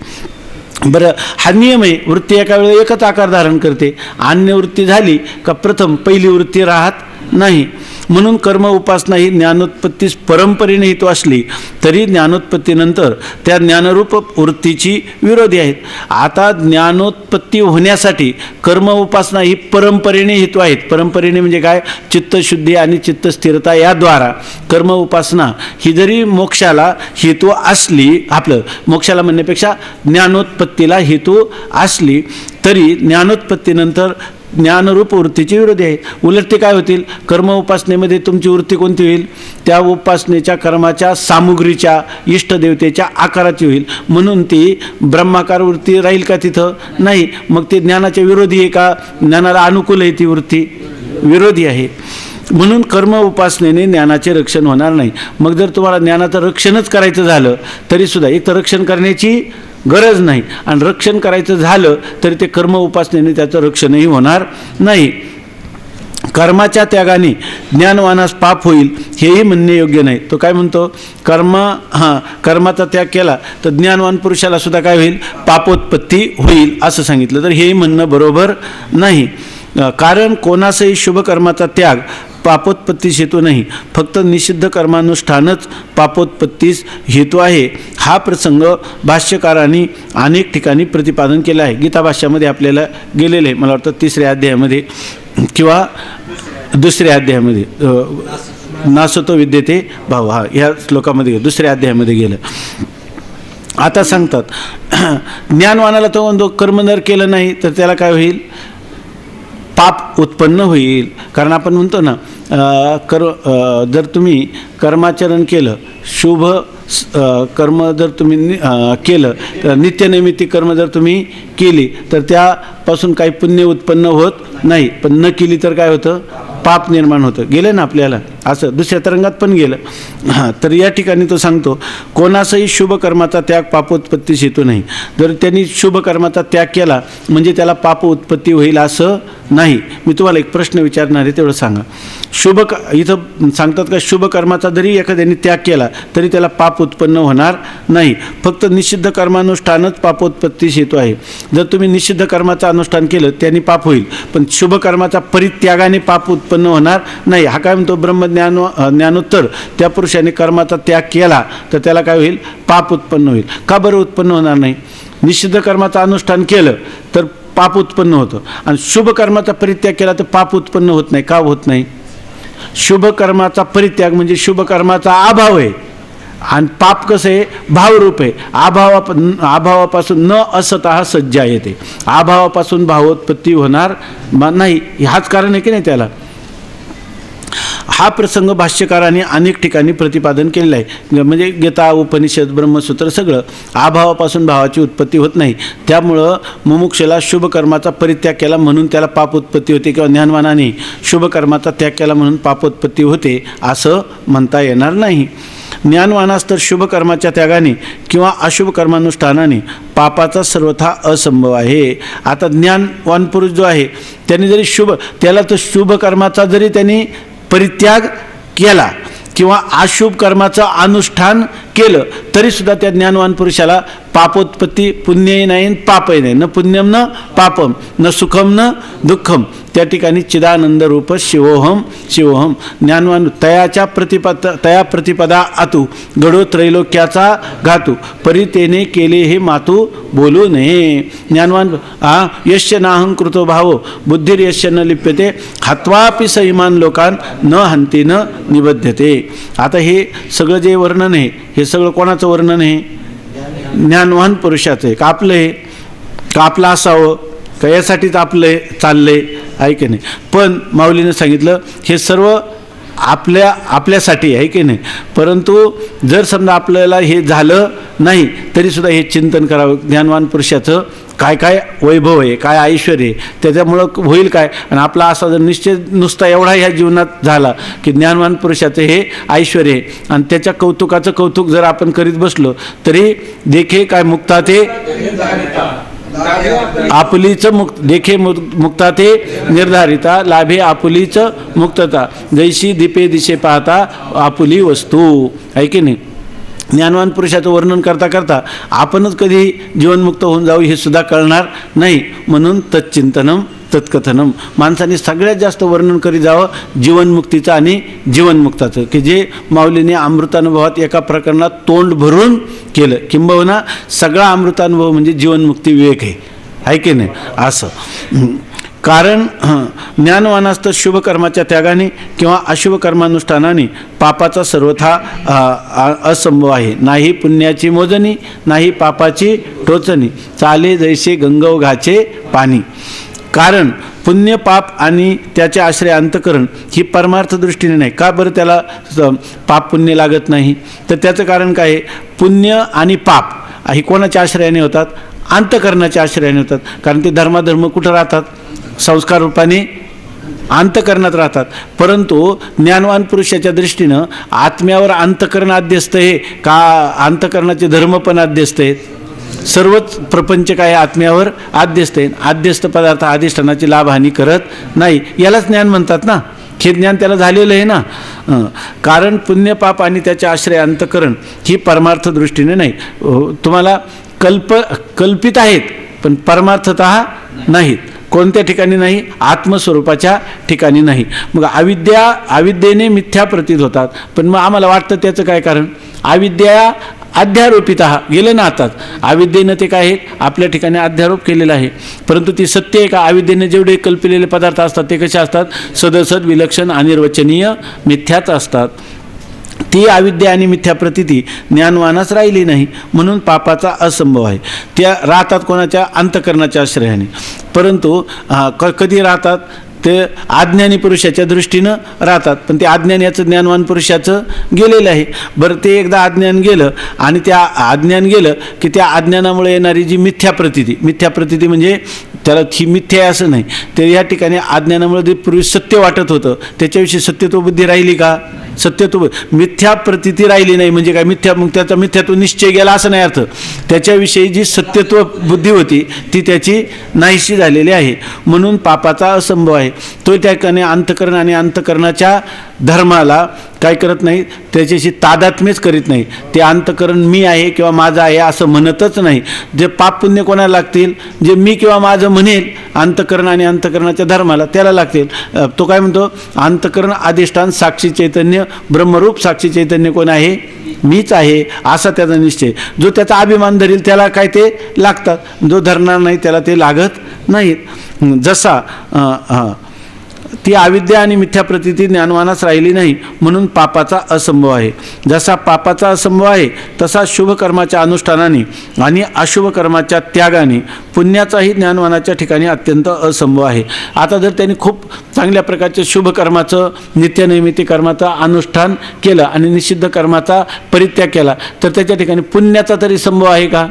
बरं, हा नियम आहे. वृत्ती एका वेळेला एकच आकार धारण करते. अन्य वृत्ती झाली का प्रथम पहिली वृत्ती राहत नाही. म्हणून कर्म उपासना ही ज्ञानोत्पत्तीस परंपरेने हेतू असली तरी ज्ञानोत्पत्तीनंतर त्या ज्ञानरूप वृत्तीची विरोधी आहेत. आता ज्ञानोत्पत्ती होण्यासाठी कर्म उपासना ही परंपरेने हेतू आहेत. परंपरेने म्हणजे काय? चित्तशुद्धी आणि चित्तस्थिरता याद्वारा कर्म उपासना ही जरी मोक्षाला हेतू असली, आपलं मोक्षाला म्हणण्यापेक्षा ज्ञानोत्पत्तीला हेतू असली तरी ज्ञानोत्पत्तीनंतर ज्ञानरूप वृत्तीची विरोधी आहे. उलट ते काय होतील? कर्म उपासनेमध्ये तुमची वृत्ती कोणती होईल? त्या उपासनेच्या कर्माच्या सामुग्रीच्या इष्टदेवतेच्या आकाराची होईल. म्हणून ती ब्रह्माकार वृत्ती राहील का तिथं? नाही. मग ते ज्ञानाच्या विरोधी आहे का ज्ञानाला अनुकूल आहे? ती वृत्ती विरोधी आहे. म्हणून कर्म उपासनेने ज्ञानाचे रक्षण होणार नाही. मग जर तुम्हाला ज्ञानाचं रक्षणच करायचं झालं तरीसुद्धा एक तर रक्षण करण्याची गरज नाही, आणि रक्षण करायचं झालं तरी ते कर्म उपासनेने त्याचं रक्षणही होणार नाही. कर्माच्या त्यागाने ज्ञानवानास पाप होईल हेही म्हणणे योग्य नाही. तो काय म्हणतो? कर्माचा त्याग केला तर ज्ञानवान पुरुषाला सुद्धा काय होईल? पापोत्पत्ती होईल असं सांगितलं. तर हेही म्हणणं बरोबर नाही. कारण कोणासही शुभ कर्माचा त्याग पापोत्पत्तीस हेतू नाही, फक्त निषिद्ध कर्मानुष्ठानच पापोत्पत्तीस हेतू आहे. हा प्रसंग भाष्यकारांनी अनेक ठिकाणी प्रतिपादन केला आहे. गीता भाष्यामध्ये आपल्याला गेलेलं आहे, मला वाटतं 3ऱ्या अध्यायामध्ये किंवा 2ऱ्या अध्यायामध्ये, नासतो विद्यते भाव, हा ह्या श्लोकामध्ये 2ऱ्या अध्यायामध्ये गेलं. आता सांगतात ज्ञानवानाला तो म्हणतो कर्म जर केलं नाही तर त्याला काय होईल? पाप उत्पन्न होईल. कारण आपण म्हणतो ना, जर तुम्ही कर्माचरण केलं, शुभ कर्म जर तुम्ही केलं, तर नित्यनैमित्तिक कर्म जर तुम्ही केली तर त्यापासून काही पुण्य उत्पन्न होत नाही, पण न केली तर काय होतं, पाप निर्माण होतं. गेलं ना आपल्याला, असं दुसऱ्या तरंगात पण गेलं. हां, तर या ठिकाणी तो सांगतो, कोणाचाही शुभ कर्माचा त्याग पापोत्पत्तीस हेतू नाही. जर त्यांनी शुभ कर्माचा त्याग केला म्हणजे त्याला पाप उत्पत्ती होईल असं नाही. मी तुम्हाला एक प्रश्न विचारणार आहे, तेवढं सांगा. इथं सांगतात का शुभ कर्माचा जरी एखाद्याने त्याग केला तरी त्याला पाप उत्पन्न होणार नाही, फक्त निषिद्ध कर्मानुष्ठानच पापोत्पत्तीस हेतू आहे. जर तुम्ही निषिद्ध कर्माचं अनुष्ठान केलं त्यांनी पाप होईल, पण शुभ कर्माचा परित्यागाने पाप उत्पन्न होणार नाही. हा काय म्हणतो ज्ञानोत्तर, त्या पुरुषाने कर्माचा त्याग केला तर त्याला काय होईल, पाप उत्पन्न होईल. का बरं उत्पन्न होणार नाही? निषिद्ध कर्माचं अनुष्ठान केलं तर पाप उत्पन्न होतं, आणि शुभ कर्माचा परित्याग केला तर पाप उत्पन्न होत नाही. का होत नाही? शुभ कर्माचा परित्याग म्हणजे शुभ कर्माचा अभाव आहे, आणि पाप कसं आहे, भावरूप आहे. अभावापासून न असतः सज्जा येते, अभावापासून भावोत्पत्ती होणार नाही. हाच कारण आहे की नाही त्याला. हा प्रसंग भाष्यकारांनी अनेक ठिकाणी प्रतिपादन केलेला आहे. म्हणजे गीता, उपनिषद, ब्रह्मसूत्र सगळं अभावापासून भावाची उत्पत्ती होत नाही. त्यामुळं मुमुक्षेला शुभ कर्माचा परित्याग केला म्हणून त्याला पाप उत्पत्ती होते, किंवा ज्ञानवानाने शुभ कर्माचा त्याग केला म्हणून पापोत्पत्ती होते असं म्हणता येणार नाही. ज्ञानवानास तर शुभ कर्माच्या त्यागाने किंवा अशुभ कर्मानुष्ठानाने पापाचा सर्वथा असंभव आहे. आता ज्ञानवान पुरुष जो आहे त्याने जरी त्याला तर शुभ कर्माचा जरी त्यांनी परित्याग केला किंवा अशुभ कर्माचं अनुष्ठान केलं तरीसुद्धा त्या ज्ञानवान पुरुषाला पापोत्पत्ती, पुण्यही नाही पापही नाही. न पुण्यम न पापम न सुखम न दुःखम. त्या ठिकाणी चिदानंद रूप शिवोहम शिवोहम. ज्ञानवान तया प्रतिपदा आतू गडो त्रैलोक्याचा घातू परी तेने केले हे मातू बोलू नये. ज्ञानवान यश्य नाहं कृतो भावो बुद्धिर्यश्य न लिप्यते हत्वापि स इमान लोकान न हंती न निबध्यते. आता हे सगळं जे वर्णन आहे हे सगळं कोणाचं वर्णन आहे? ज्ञानवान पुरुषाचं आहे. का आपलं आहे? का आपलं असावं? का यासाठीच आपलं चाललंय आहे की नाही? पण माऊलीनं सांगितलं हे सर्व आपल्यासाठी आहे की नाही. परंतु जर समजा आपल्याला हे झालं नाही तरीसुद्धा हे चिंतन करावं, ज्ञानवान पुरुषाचं काय काय वैभव आहे, काय ऐश्वर्य आहे, त्याच्यामुळं होईल काय. आणि आपला असा जर निश्चय नुसता एवढा ह्या जीवनात झाला की ज्ञानवान पुरुषाचं हे ऐश्वर्य आहे आणि त्याच्या कौतुकाचं कौतुक जर आपण करीत बसलो तरी देखे काय मुक्ता ते आपुलीच देखे मुक्ता ते निर्धारिता लाभे आपुलीच मुक्तता जैशी दीपे दिशे पाहता आपुली वस्तू आहे की नाही. ज्ञानवान पुरुषाचं वर्णन करता करता आपणच कधी जीवनमुक्त होऊन जाऊ हे सुद्धा कळणार नाही. म्हणून तच्चिंतनम तत्कथनम. माणसाने सगळ्यात जास्त वर्णन करीत जावं जीवनमुक्तीचं आणि जीवनमुक्ताचं, की जे माऊलीने अमृतानुभवात एका प्रकरणात तोंड भरून केलं. किंबहुना सगळा अमृतानुभव म्हणजे जीवनमुक्ती विवेक आहे की नाही असं. कारण ज्ञानवानास तर शुभ कर्माच्या त्यागाने किंवा अशुभ कर्मानुष्ठानाने पापाचा सर्वथा असंभव आहे. नाही पुण्याची मोजणी नाही पापाची टोचणी चाले जैसे गंगोघाचे पाणी. कारण पुण्य पाप आणि त्याचे आश्रय अंतकरण ही परमार्थ दृष्टीने नाही. का बरं त्याला पाप पुण्य लागत नाही? तर त्याचं कारण काय आहे? पुण्य आणि पाप ही कोणाच्या आश्रयाने होतात? अंतकरणाच्या आश्रयाने होतात. कारण ते धर्माधर्म कुठं राहतात? संस्कार रूपाने अंतकरणात राहतात. परंतु ज्ञानवान पुरुषाच्या दृष्टीनं आत्म्यावर अंतकरण आद्यस्त आहे का अंतकरणाचे धर्म पण आद्यस्त आहेत? सर्वच प्रपंच काय आत्म्यावर आद्यस्त आहे. आद्यस्त पदार्थ अधिष्ठानाची लाभहानी करत नाही. यालाच ज्ञान म्हणतात ना. हे ज्ञान त्याला झालेलं आहे ना. कारण पुण्य पाप आणि त्याचे आश्रय अंतकरण ही परमार्थ दृष्टीने नाही. तुम्हाला कल्पित आहेत पण परमार्थतः नाहीत. कोणत्या ठिकाणी नाही? आत्मस्वरूपाच्या ठिकाणी नाही. मग अविद्येने मिथ्या प्रतीत होतात. पण मग आम्हाला वाटतं त्याचं काय कारण? अविद्या अध्यारोपित गेलं ना. आताच अविद्येनं ते काय आहे आपल्या ठिकाणी अध्यारोप केलेला आहे. परंतु ती सत्य आहे का? अविद्येने जेवढे कल्पिलेले पदार्थ असतात ते कसे असतात? सदसद विलक्षण अनिर्वचनीय मिथ्याच असतात. ती अविद्या आणि मिथ्या प्रतीती ज्ञानवानाच राहिली नाही. म्हणून पापाचा असंभव आहे. त्या राहतात कोणाच्या? अंतकरणाच्या आश्रयाने. परंतु कधी राहतात? ते अज्ञानी पुरुषाच्या दृष्टीनं राहतात, पण ते अज्ञान याचं ज्ञानवान पुरुषाचं गेलेलं आहे. बरं, ते एकदा अज्ञान गेलं आणि त्या अज्ञान गेलं की त्या अज्ञानामुळे येणारी जी मिथ्या प्रतिती म्हणजे त्याला ही मिथ्या आहे असं नाही, ते या ठिकाणी अज्ञानामुळे जे पूर्वी सत्य वाटत होतं त्याच्याविषयी सत्यत्व बुद्धी राहिली का? सत्यत्व मिथ्या प्रतिती राहिली नाही. म्हणजे काय मिथ्या, मग त्याचा मिथ्यात्व निश्चय गेला असं नाही अर्थ. त्याच्याविषयी जी सत्यत्व बुद्धी होती ती त्याची नाहीशी झालेली आहे. म्हणून पापाचा असंभव आहे. तो त्या ठिकाणी अंतकरण आणि अंतकरणाच्या धर्माला काय करत नाही, त्याच्याशी तादात्म्यच करीत नाही. ते अंतकरण मी आहे किंवा माझं आहे असं म्हणतच नाही. जे पाप पुण्य कोणाला लागतील? जे मी किंवा माझं म्हणेल अंतकरण आणि अंतकरणाच्या धर्माला त्याला लागतील. तो काय म्हणतो? अंतकरण अधिष्ठान साक्षी चैतन्य ब्रह्मरूप साक्षी चैतन्य कोण आहे? मीच आहे असा त्याचा निश्चय. जो त्याचा अभिमान धरील त्याला काय ते लागतात, जो धरणार नाही त्याला ते लागत नाहीत. जसा ती अविद्या आणि मिथ्या प्रतिती ज्ञानवानास राहिली नाही, म्हणून पापाचा असंभव आहे. जसा पापाचा असंभव आहे तसा शुभ कर्माच्या अनुष्ठानाने आणि अशुभ कर्माच्या त्यागाने पुण्याचाही ज्ञानवानाच्या ठिकाणी अत्यंत असंभव आहे. आता जर त्यांनी खूप चांगल्या प्रकारच्या शुभ कर्माचं नित्यनैमित्तिक कर्माचं अनुष्ठान केलं आणि निषिद्ध कर्माचा परित्याग केला तर त्याच्या ठिकाणी पुण्याचा तरी संभव आहे का?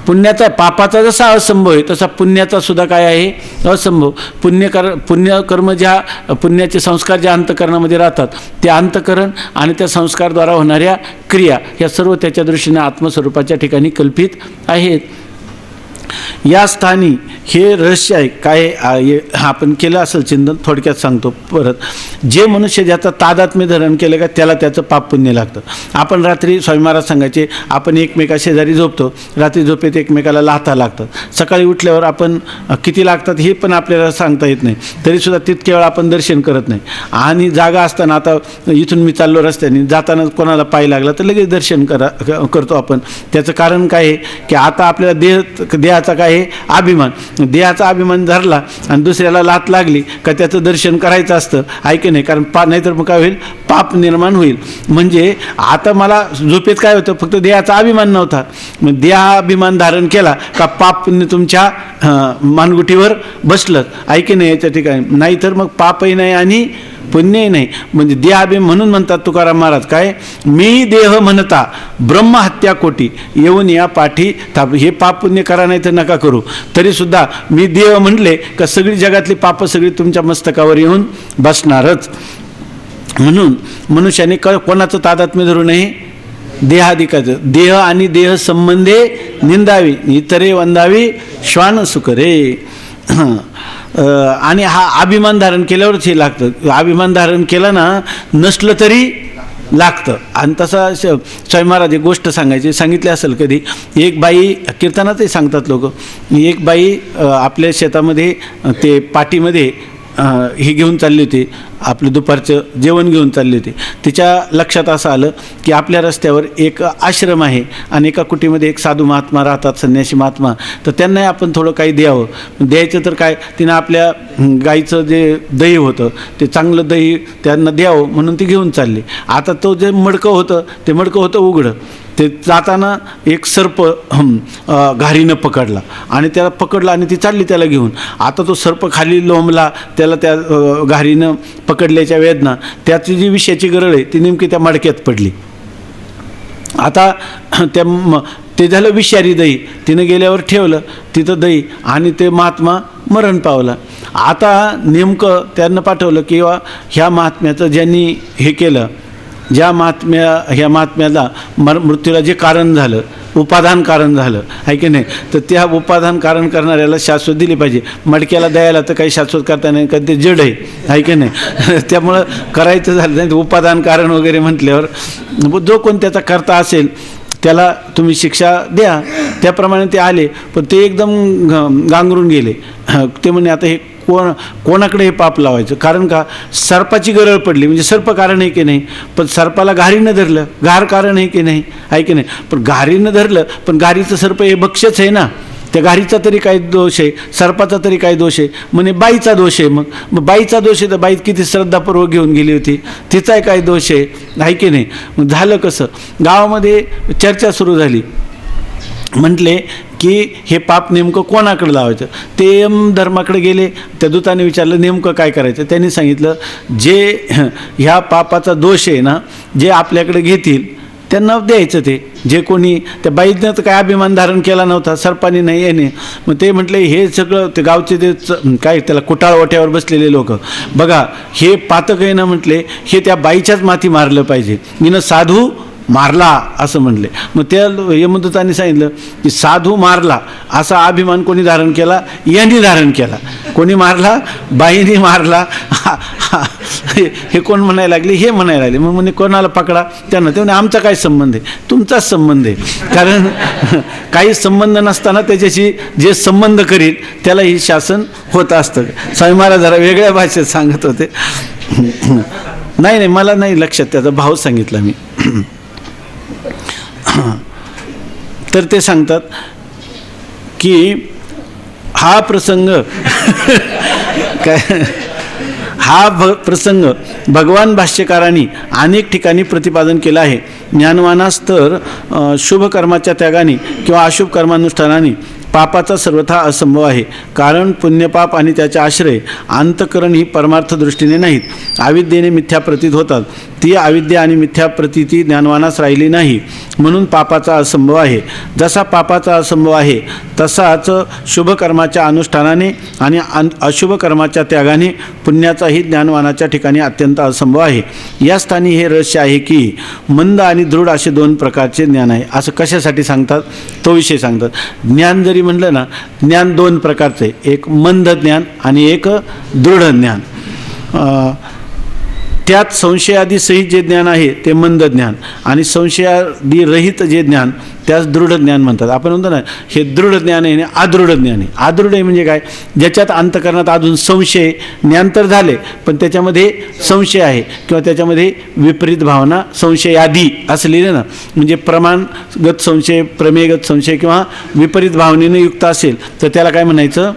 पुण्याचा, पापाचा जसा असंभव आहे तसा पुण्याचा सुद्धा काय आहे? असंभव. पुण्यकर्म ज्या पुण्याचे संस्कार ज्या अंतकरणामध्ये राहतात ते अंतकरण आणि त्या संस्कारद्वारा होणाऱ्या क्रिया ह्या सर्व त्याच्या दृष्टीने आत्मस्वरूपाच्या ठिकाणी कल्पित आहेत. या स्थानी हे रहस्य आहे. काय आपण केलं असेल चिंतन, थोडक्यात सांगतो परत. जे मनुष्य ज्याचा तादात्म्य धरण केलं का त्याला त्याचं पाप पुण्य लागतं. आपण रात्री स्वामी महाराज सांगायचे, आपण एकमेका शेजारी झोपतो, रात्री झोपेत एकमेकाला लाथा लागतात, सकाळी उठल्यावर आपण किती लागतात हे पण आपल्याला सांगता येत नाही, तरीसुद्धा तितके वेळा आपण दर्शन करत नाही. आणि जागा असताना आता इथून मी चाललो रस्त्याने, जाताना कोणाला पाय लागला तर लगेच दर्शन करतो आपण. त्याचं कारण काय आहे की आता आपल्याला देहाचा काय आहे? अभिमान. देहाचा अभिमान धरला आणि दुसऱ्याला लाथ लागली का त्याचं दर्शन करायचं असतं, आहे की नाही? कारण नाहीतर मग काय होईल? पाप निर्माण होईल. म्हणजे आता मला झोपेत काय होतं? फक्त देहाचा अभिमान नव्हता, मग देहाभिमान धारण केला का पाप पुण्य तुमच्या मानगुटीवर बसलं, आहे की नाही? याच्या ठिकाणी नाहीतर मग पापही नाही आणि पुण्यही नाही. म्हणजे देहाभिमान म्हणून म्हणतात तुकाराम महाराज, काय? मी देह म्हणता ब्रह्महत्या कोटी येऊन या पाठी थांब. हे पाप पुण्य करा नाही तर नका करू, तरीसुद्धा मी देह म्हणले का सगळी जगातली पापं सगळी तुमच्या मस्तकावर येऊन बसणारच. म्हणून मनुष्याने कोणाचं तादात्म्य धरू नये? देहाधिकाचं. देह आणि देह संबंधे निंदावी, इतरे वंदावी श्वान सुकरे. आणि हा अभिमान धारण केल्यावरच हे लागतं. अभिमान धारण केलं ना, नसलं तरी लागतं. आणि तसा स्वामी महाराज एक गोष्ट सांगितली असेल कधी. एक बाई, कीर्तनातही सांगतात लोक, एक बाई आपल्या शेतामध्ये ते पाटीमध्ये हे घेऊन चालली होती, आपलं दुपारचं जेवण घेऊन चालली होती. तिच्या लक्षात असं आलं की आपल्या रस्त्यावर एक आश्रम आहे आणि एका कुटीमध्ये एक साधू महात्मा राहतात, संन्यासी महात्मा, तर त्यांनाही आपण थोडं काही द्यावं. द्यायचं तर काय, तिनं आपल्या गाईचं जे दही होतं ते चांगलं दही त्यांना द्यावं म्हणून ती घेऊन चालली. आता तो जे मडकं होतं उघडं. ते जाताना एक सर्प घारीनं पकडला आणि त्याला पकडला आणि ती चालली त्याला घेऊन. आता तो सर्प खाली लोंबला, त्याला त्या घारीनं पकडल्याच्या वेदना, त्याची जी विषयाची गरळ आहे ती नेमकी त्या मडक्यात पडली. आता ते झालं विषारी दही. तिनं गेल्यावर ठेवलं तिथं दही आणि ते महात्मा मरण पावला. आता नेमकं त्यांना पाठवलं की ह्या महात्म्याचं ज्यांनी हे केलं, ह्या महात्म्याला मृत्यूला जे कारण झालं, उपादान कारण झालं, आहे की नाही, तर त्या उपादान कारण करणाऱ्याला शाश्वत दिली पाहिजे. मडक्याला द्यायला तर काही शाश्वत करता नाही, कारण ते जड आहे की नाही. त्यामुळं करायचं झालं नाही, उपादान कारण वगैरे म्हटल्यावर जो कोण त्याचा करता असेल त्याला तुम्ही शिक्षा द्या. त्याप्रमाणे ते आले, पण ते एकदम गांगरून गेले. ते म्हणे आता हे कोणाकडे हे पाप लावायचं? कारण का? सर्पाची गरळ पडली, म्हणजे सर्प कारण आहे की नाही, पण सर्पाला घारीनं धरलं, घार कारण आहे की नाही, आहे की नाही. पण घारीनं धरलं, पण घारीचं सर्प हे भक्ष्यच आहे ना, त्या घारीचा तरी काय दोष आहे, सर्पाचा तरी काय दोष आहे? म्हणे बाईचा दोष आहे. मग बाईचा दोष आहे तर बाई किती श्रद्धापूर्वक घेऊन गेली होती, तिचाही काय दोष आहे की नाही. मग झालं कसं? गावामध्ये चर्चा सुरू झाली. म्हटले की हे पाप नेमकं कोणाकडे लावायचं. ते यमधर्माकडे गेले. त्या दूताने विचारलं नेमकं काय करायचं. त्यांनी सांगितलं जे ह्या पापाचा दोष आहे ना, जे आपल्याकडे घेतील त्यांना द्यायचं. ते जे कोणी त्या बाईनं तर काय अभिमान धारण केला नव्हता, सर्पाने नाही याने. मग ते म्हटले हे सगळं ते गावचे ते काय त्याला कुटाळ ओट्यावर बसलेले लोक बघा हे पातक आहे ना, म्हटले हे त्या बाईच्याच माथी मारलं पाहिजे, हिनं साधू मारला असं म्हणले. मग त्या यमदूतांनी सांगितलं की साधू मारला असा अभिमान कोणी धारण केला, यांनी धारण केला. कोणी मारला? बाईने मारला. हे कोण म्हणायला लागले? हे म्हणायला लागले. मग म्हणे कोणाला पकडा त्यांना. ते म्हणे आमचा काय संबंध आहे? तुमचाच संबंध आहे. कारण काही संबंध नसताना त्याच्याशी जे संबंध करील त्याला ही शासन होत असतं. स्वामी महाराज जरा वेगळ्या भाषेत सांगत होते. नाही मला नाही लक्षात, त्याचा भाव सांगितला मी. तर ते सांगतात की हा प्रसंग काय हा प्रसंग भगवान भाष्यकारांनी अनेक ठिकाणी प्रतिपादन केला आहे. ज्ञानवानास तर शुभ कर्माच्या त्यागाने किंवा अशुभ कर्मानुष्ठानाने पापाचा सर्वथा असंभव आहे. कारण पुण्यपाप आणि त्याचे आश्रय अंतःकरण ही परमार्थ दृष्टीने नाहीत. अविद्येने मिथ्या प्रतीत होतात. ती अविद्या आणि मिथ्या प्रतीती ज्ञानवानास राहिली नाही, म्हणून पापाचा असंभव आहे. जसा पापाचा असंभव आहे तसाच शुभ कर्माच्या अनुष्ठानाने आणि अशुभ कर्माच्या त्यागाने पुण्याचाही ज्ञानवानाच्या ठिकाणी अत्यंत असंभव आहे. या स्थानी हे रहस्य आहे की मंद आणि दृढ असे दोन प्रकारचे ज्ञान आहे. असं कशासाठी सांगतात तो विषय सांगतात. ज्ञान जरी म्हणलं ना, ज्ञान दोन प्रकारचं आहे, एक मंद ज्ञान आणि एक दृढ ज्ञान. त्यात संशयादी सहित जे ज्ञान आहे ते मंद ज्ञान आणि संशयादी रहित जे ज्ञान त्यास दृढ ज्ञान म्हणतात. आपण म्हणतो ना हे दृढ ज्ञान आहे आणि अदृढ ज्ञान आहे. अदृढ आहे म्हणजे काय? ज्याच्यात अंतःकरणात अजून संशय, ज्ञान तर झाले पण त्याच्यामध्ये संशय आहे किंवा त्याच्यामध्ये विपरीत भावना, संशयादी असं लिहिलं ना, म्हणजे प्रमाणगत संशय, प्रमेयगत संशय किंवा विपरीत भावनेने युक्त असेल तर त्याला काय म्हणायचं?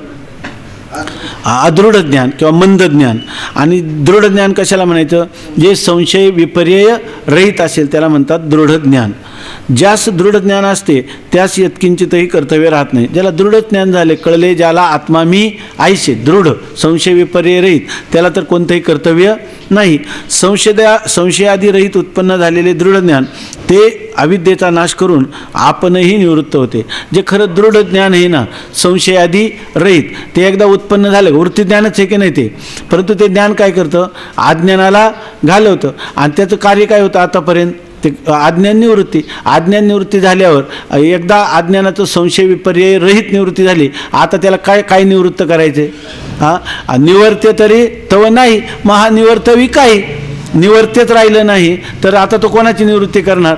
अदृढ ज्ञान किंवा मंद ज्ञान. आणि दृढ ज्ञान कशाला म्हणायचं? जे संशय विपर्यय रहित असेल त्याला म्हणतात दृढ ज्ञान. ज्यास दृढ ज्ञान असते त्यास यत्किंचितही कर्तव्य राहत नाही. ज्याला दृढ ज्ञान झाले, कळले ज्याला आत्मा मी आईशे, दृढ संशय विपर्यय रहित, त्याला तर कोणतंही कर्तव्य नाही. संशयादी रहित उत्पन्न झालेले दृढ ज्ञान ते अविद्येचा नाश करून आपणही निवृत्त होते. जे खरं दृढ ज्ञान आहे ना, संशयादी रहित, ते एकदा उत्पन्न झालं, वृत्ती ज्ञानच आहे की नाही ते, परंतु ते ज्ञान काय करतं? अज्ञानाला घालवतं. आणि त्याचं कार्य काय होतं आतापर्यंत? ते अज्ञान निवृत्ती. अज्ञान निवृत्ती झाल्यावर एकदा अज्ञानाचं संशय विपर्यय रहित निवृत्ती झाली, आता त्याला काय निवृत्त करायचे? निवर्त्य तरी तव नाही, महानिवर्तवी काही निवर्त्यच राहिलं नाही तर आता तो कोणाची निवृत्ती करणार?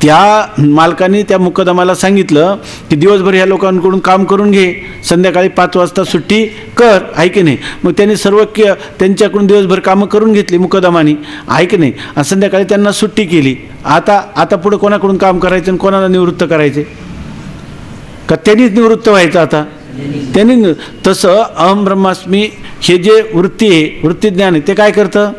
त्या मालकाने त्या मुकदमाला सांगितलं की दिवसभर ह्या लोकांकडून काम करून घे, संध्याकाळी 5 वाजता सुट्टी कर, आहे की नाही? मग त्यांनी सर्व त्यांच्याकडून दिवसभर कामं करून घेतली मुकदमाने, आहे की नाही? आणि संध्याकाळी त्यांना सुट्टी केली. आता पुढे कोणाकडून काम करायचं आणि कोणाला निवृत्त करायचे? का त्यांनीच निवृत्त व्हायचं? आता त्यांनी. तसं अहम ब्रह्मास्मी हे जे वृत्ती आहे, वृत्तीज्ञान आहे, ते काय करतं?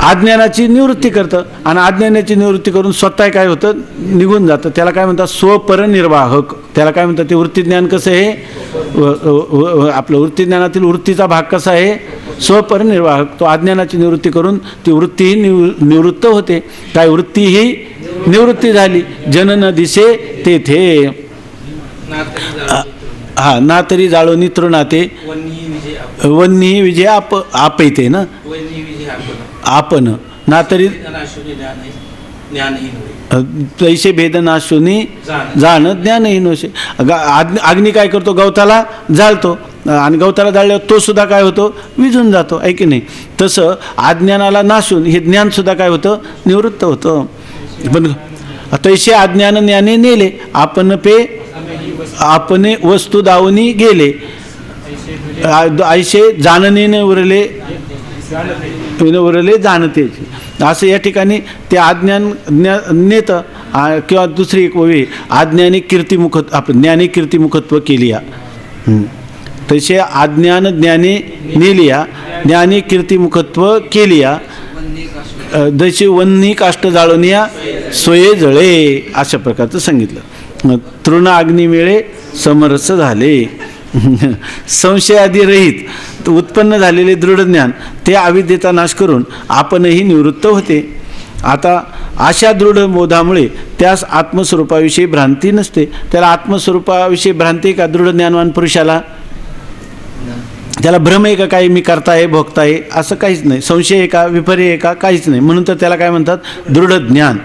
अज्ञानाची निवृत्ती करतं. आणि अज्ञानाची निवृत्ती करून स्वतः काय होतं? निघून जातं. त्याला काय म्हणतात? स्वपरनिर्वाहक. त्याला काय म्हणतात? ते वृत्तीज्ञान कसं आहे? आपलं वृत्तीज्ञानातील वृत्तीचा भाग कसा आहे? स्वपरनिर्वाहक. तो अज्ञानाची निवृत्ती करून ती वृत्तीही निवृत्त होते. काय? वृत्ती ही निवृत्ती झाली. जनन दिसे तेथे ना तरी जाळोनी तृणाते वन्नी विजय आप येते ना, आपण ना तरी तैसे भेद नाशुनी जाण ज्ञानहीन होते. अग्नी काय करतो? गवताला जाळतो आणि गवताला जाळल्यावर तो सुद्धा काय होतो? विझून जातो, आहे की नाही? तसं अज्ञानाला नाशून हे ज्ञानसुद्धा काय होतं? निवृत्त होतं. पण तैसे अज्ञान ज्ञाने नेले, आपणे वस्तू दावनी गेले, ऐसे जाणणे उरले जाणते. असं या ठिकाणी ते अज्ञान नेतं किंवा दुसरी एक ववी अज्ञानी ज्ञानी कीर्तिमुखत्व केली. तसे अज्ञान ज्ञाने नेलिया, ज्ञानी कीर्तिमुखत्व केलिया, जसे वन्नी काष्ट जाळूनिया सोये जळे, अशा प्रकारचं सांगितलं. तृण अग्निमेळे समरस झाले. संशयादी रहित उत्पन्न झालेले दृढ ज्ञान ते अविद्येचा नाश करून आपणही निवृत्त होते. आता अशा दृढ बोधामुळे त्यास आत्मस्वरूपाविषयी भ्रांती नसते. त्याला आत्मस्वरूपाविषयी भ्रांती का दृढ ज्ञानवान पुरुषाला? त्याला भ्रम आहे का काही, मी करताय भोगताय असं काहीच नाही. संशय आहे का, विपर्य आहे का, काहीच नाही. म्हणून तर त्याला काय म्हणतात? दृढ ज्ञान.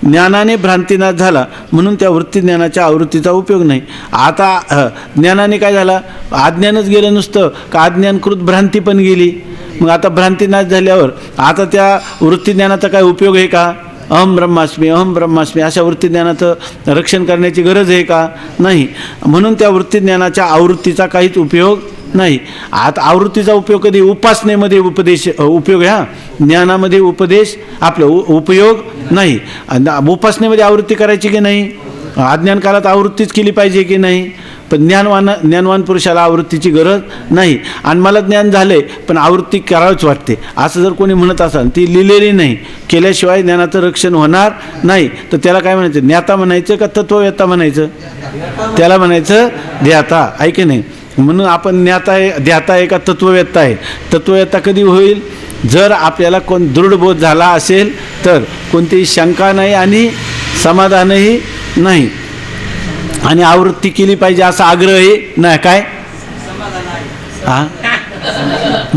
ज्ञानाने भ्रांतीनाश झाला म्हणून त्या वृत्ती ज्ञानाच्या आवृत्तीचा उपयोग नाही. आता ज्ञानाने काय झाला? अज्ञानच गेलं नुसतं का अज्ञानकृत भ्रांती पण गेली. मग आता भ्रांतीनाश झाल्यावर आता त्या वृत्ती ज्ञानाचा काय उपयोग आहे का? अहम ब्रह्मास्मी अहम ब्रह्मास्मी अशा वृत्ती ज्ञानाचं रक्षण करण्याची गरज आहे का? नाही. म्हणून त्या वृत्ती ज्ञानाच्या आवृत्तीचा काहीच उपयोग नाही. आता आवृत्तीचा उपयोग कधी? उपासनेमध्ये उपयोग ह्या ज्ञानामध्ये उपदेश आपलं उपयोग नाही. उपासनेमध्ये आवृत्ती करायची की नाही? अज्ञान काळात आवृत्तीच केली पाहिजे की नाही? पण ज्ञानवान पुरुषाला आवृत्तीची गरज नाही. आणि मला ज्ञान झाले पण आवृत्ती करावीच वाटते असं जर कोणी म्हणत असाल, ती लिहिलेली नाही, केल्याशिवाय ज्ञानाचं रक्षण होणार नाही, तर त्याला काय म्हणायचं? ज्ञाता म्हणायचं का तत्ववेत्ता म्हणायचं? त्याला म्हणायचं ध्याता. ऐके नाही. म्हणून आपण ज्ञाता आहे, ध्याता आहे का तत्ववेत्ता आहे? तत्ववेत्ता कधी होईल? जर आपल्याला कोण दृढबोध झाला असेल तर, कोणतीही शंका नाही आणि समाधानही नाही आणि आवृत्ती केली पाहिजे असा आग्रहही नाही. काय हां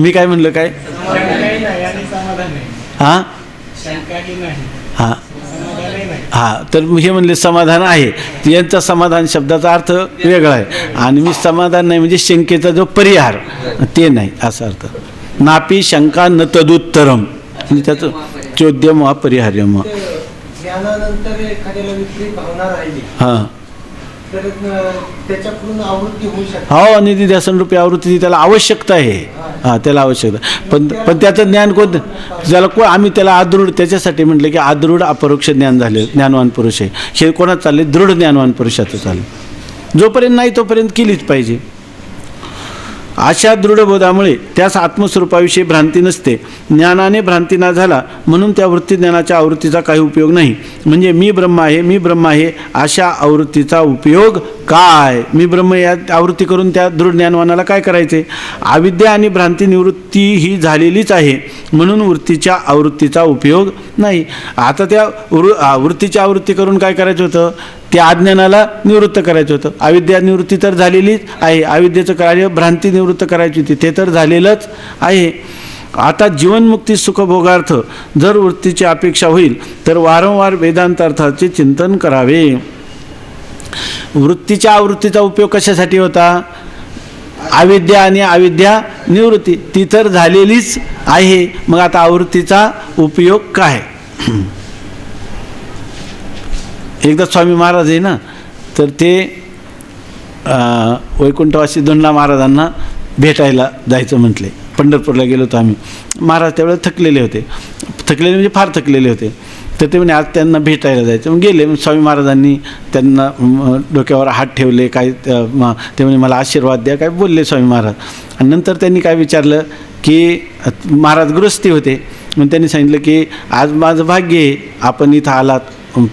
मी काय म्हणलं? काय हां हां हां तर हे म्हणले समाधान आहे. यांचा समाधान शब्दाचा अर्थ वेगळा आहे आणि मी समाधान नाही म्हणजे शंकेचा जो परिहार ते नाही असा अर्थ. नापी शंका न तदुत्तरम म्हणजे त्याचं चोद्यम वा परिहार्यम. ज्ञानानंतर एखाद्याला विपरीत भावना राहिली हां तर त्याच्याकडून आवृत्ती होऊ शकते. हो, निधी ध्यासन रूपी आवृत्ती त्याला आवश्यकता आहे. हां त्याला आवश्यकता. पण त्याचं ज्ञान कोणतं? ज्याला आम्ही त्याला आदृढ, त्याच्यासाठी म्हटलं की आदृढ अपरोक्ष ज्ञान झाले ज्ञानवान पुरुष आहे. हे कोणात चालले? दृढ ज्ञानवान पुरुषाचं चालले. जोपर्यंत नाही तोपर्यंत केलीच पाहिजे. अशा दृढबोधामुळे त्यास आत्मस्वरूपाविषयी भ्रांती नसते. ज्ञानाने भ्रांती ना झाला म्हणून त्या वृत्ती ज्ञानाच्या आवृत्तीचा काही उपयोग नाही. म्हणजे मी ब्रह्म आहे, मी ब्रह्म आहे अशा आवृत्तीचा उपयोग काय? मी ब्रह्म या आवृत्ती करून त्या दृढ ज्ञानवानाला काय करायचे? अविद्या आणि भ्रांती निवृत्ती ही झालेलीच आहे म्हणून वृत्तीच्या आवृत्तीचा उपयोग नाही. आता त्या वृत्तीची आवृत्ती करून काय करायचं होतं? त्या अज्ञानाला निवृत्त करायचं होतं. अविद्या निवृत्ती तर झालेलीच आहे. अविद्येचं कार्य भ्रांती निवृत्त करायची होती, ते तर झालेलंच आहे. आता जीवनमुक्ती सुखभोगार्थ जर वृत्तीची अपेक्षा होईल तर वारंवार वेदांतार्थाचे चिंतन करावे. वृत्तीच्या आवृत्तीचा उपयोग कशासाठी होता? अविद्या आणि अविद्या निवृत्ती ती तर झालेलीच आहे. मग आता आवृत्तीचा उपयोग काय? एकदा स्वामी महाराज आहे ना, तर ते वैकुंठवासी दोंडा महाराजांना भेटायला जायचं म्हटले. पंढरपूरला गेलो होतो आम्ही. महाराज त्यावेळेला थकलेले होते. थकलेले म्हणजे फार थकलेले होते. तर ते म्हणे आज त्यांना भेटायला जायचं. मग गेले. मग स्वामी महाराजांनी त्यांना डोक्यावर हात ठेवले. काय ते म्हणे मला आशीर्वाद द्या काय बोलले स्वामी महाराज. आणि नंतर त्यांनी काय विचारलं की महाराज गृहस्थी होते. मग त्यांनी सांगितलं की आज माझं भाग्य आहे आपण इथं आलात,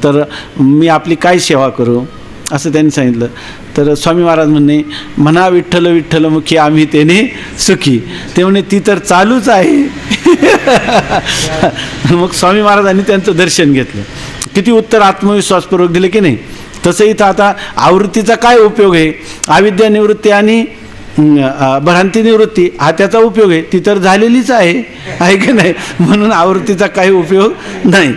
तर मी आपली काय सेवा करू असं त्यांनी सांगितलं. तर स्वामी महाराज म्हणा विठ्ठल विठ्ठल मुखी आम्ही तेने सुखी. ते म्हणे ती तर चालूच आहे. मग स्वामी महाराजांनी त्यांचं दर्शन घेतलं. किती उत्तर आत्मविश्वासपूर्वक दिले की नाही. तसं इथं आता आवृत्तीचा काय उपयोग आहे? अविद्या निवृत्ती आणि भ्रांती निवृत्ती हा त्याचा उपयोग आहे. ती तर झालेलीच आहे की नाही. म्हणून आवृत्तीचा काही उपयोग नाही.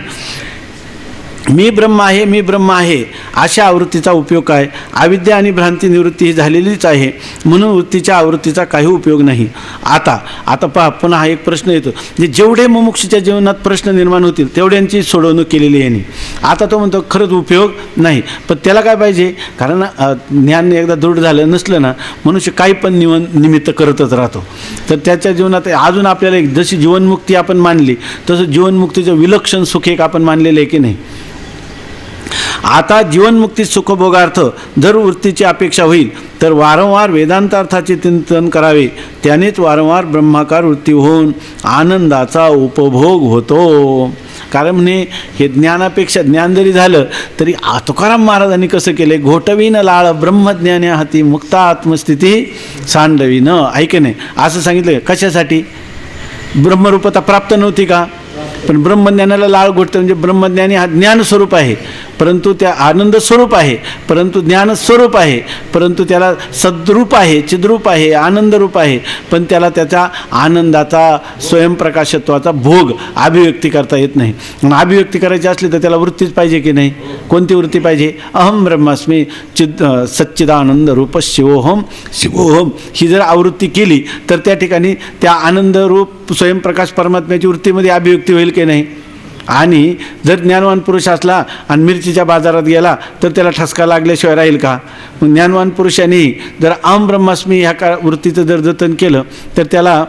मी ब्रह्म आहे, मी ब्रह्म आहे अशा आवृत्तीचा उपयोग काय? अविद्या आणि भ्रांती निवृत्ती ही झालेलीच आहे म्हणून वृत्तीच्या आवृत्तीचा काही उपयोग नाही. आता पहा पुन्हा एक प्रश्न येतो. जेवढे मुमुक्षूच्या जीवनात प्रश्न निर्माण होतील तेवढ्यांची सोडवणूक केलेली आहे नाही. आता तो म्हणतो खरंच उपयोग नाही. पण त्याला काय पाहिजे? कारण ज्ञान एकदा दृढ झालं नसलं ना, मनुष्य काही पण निमित्त करतच राहतो. तर त्याच्या जीवनात अजून आपल्याला जशी जीवनमुक्ती आपण मानली तसं जीवनमुक्तीचं विलक्षण सुख एक आपण मानलेलं आहे की नाही. आता जीवनमुक्ती सुखभोगार्थ जर वृत्तीची अपेक्षा होईल तर वारंवार वेदांतार्थाचे चिंतन करावे, त्यानेच वारंवार ब्रह्माकार वृत्ती होऊन आनंदाचा उपभोग होतो. कारण म्हणे हे ज्ञानापेक्षा ज्ञान जरी झालं तरी तुकाराम महाराजांनी कसं केलं, घोटवीन लाळ ब्रह्मज्ञान्या हाती मुक्ता आत्मस्थिती सांडवीन, ऐक नाही असं सांगितलं. कशासाठी? ब्रह्मरूपता प्राप्त नव्हती का? पण ब्रह्मज्ञानाला लाळ घोटतं म्हणजे ब्रह्मज्ञानी हा ज्ञानस्वरूप आहे, परंतु त्या आनंद स्वरूप आहे, परंतु ज्ञानस्वरूप आहे, परंतु त्याला सद्रूप आहे, चिद्रूप आहे, आनंदरूप आहे, पण त्याला त्याचा आनंदाचा स्वयंप्रकाशत्वाचा भोग अभिव्यक्ती करता येत नाही. मग अभिव्यक्ती करायची असली तर त्याला वृत्तीच पाहिजे की नाही? कोणती वृत्ती पाहिजे? अहम ब्रह्मास्मी सच्चिदानंद रूप शिवोहम शिवोहम ही जर आवृत्ती केली तर त्या ठिकाणी त्या आनंदरूप स्वयंप्रकाश परमात्म्याची वृत्तीमध्ये अभिव्यक्ती होईल की नाही? आणि जर ज्ञानवान पुरुष असला आणि मिरचीच्या बाजारात गेला तर त्याला ठसका लागल्याशिवाय राहील का? मग ज्ञानवान पुरुषांनी जर अहम ब्रह्मास्मी ह्या वृत्तीचं जर जतन केलं तर त्याला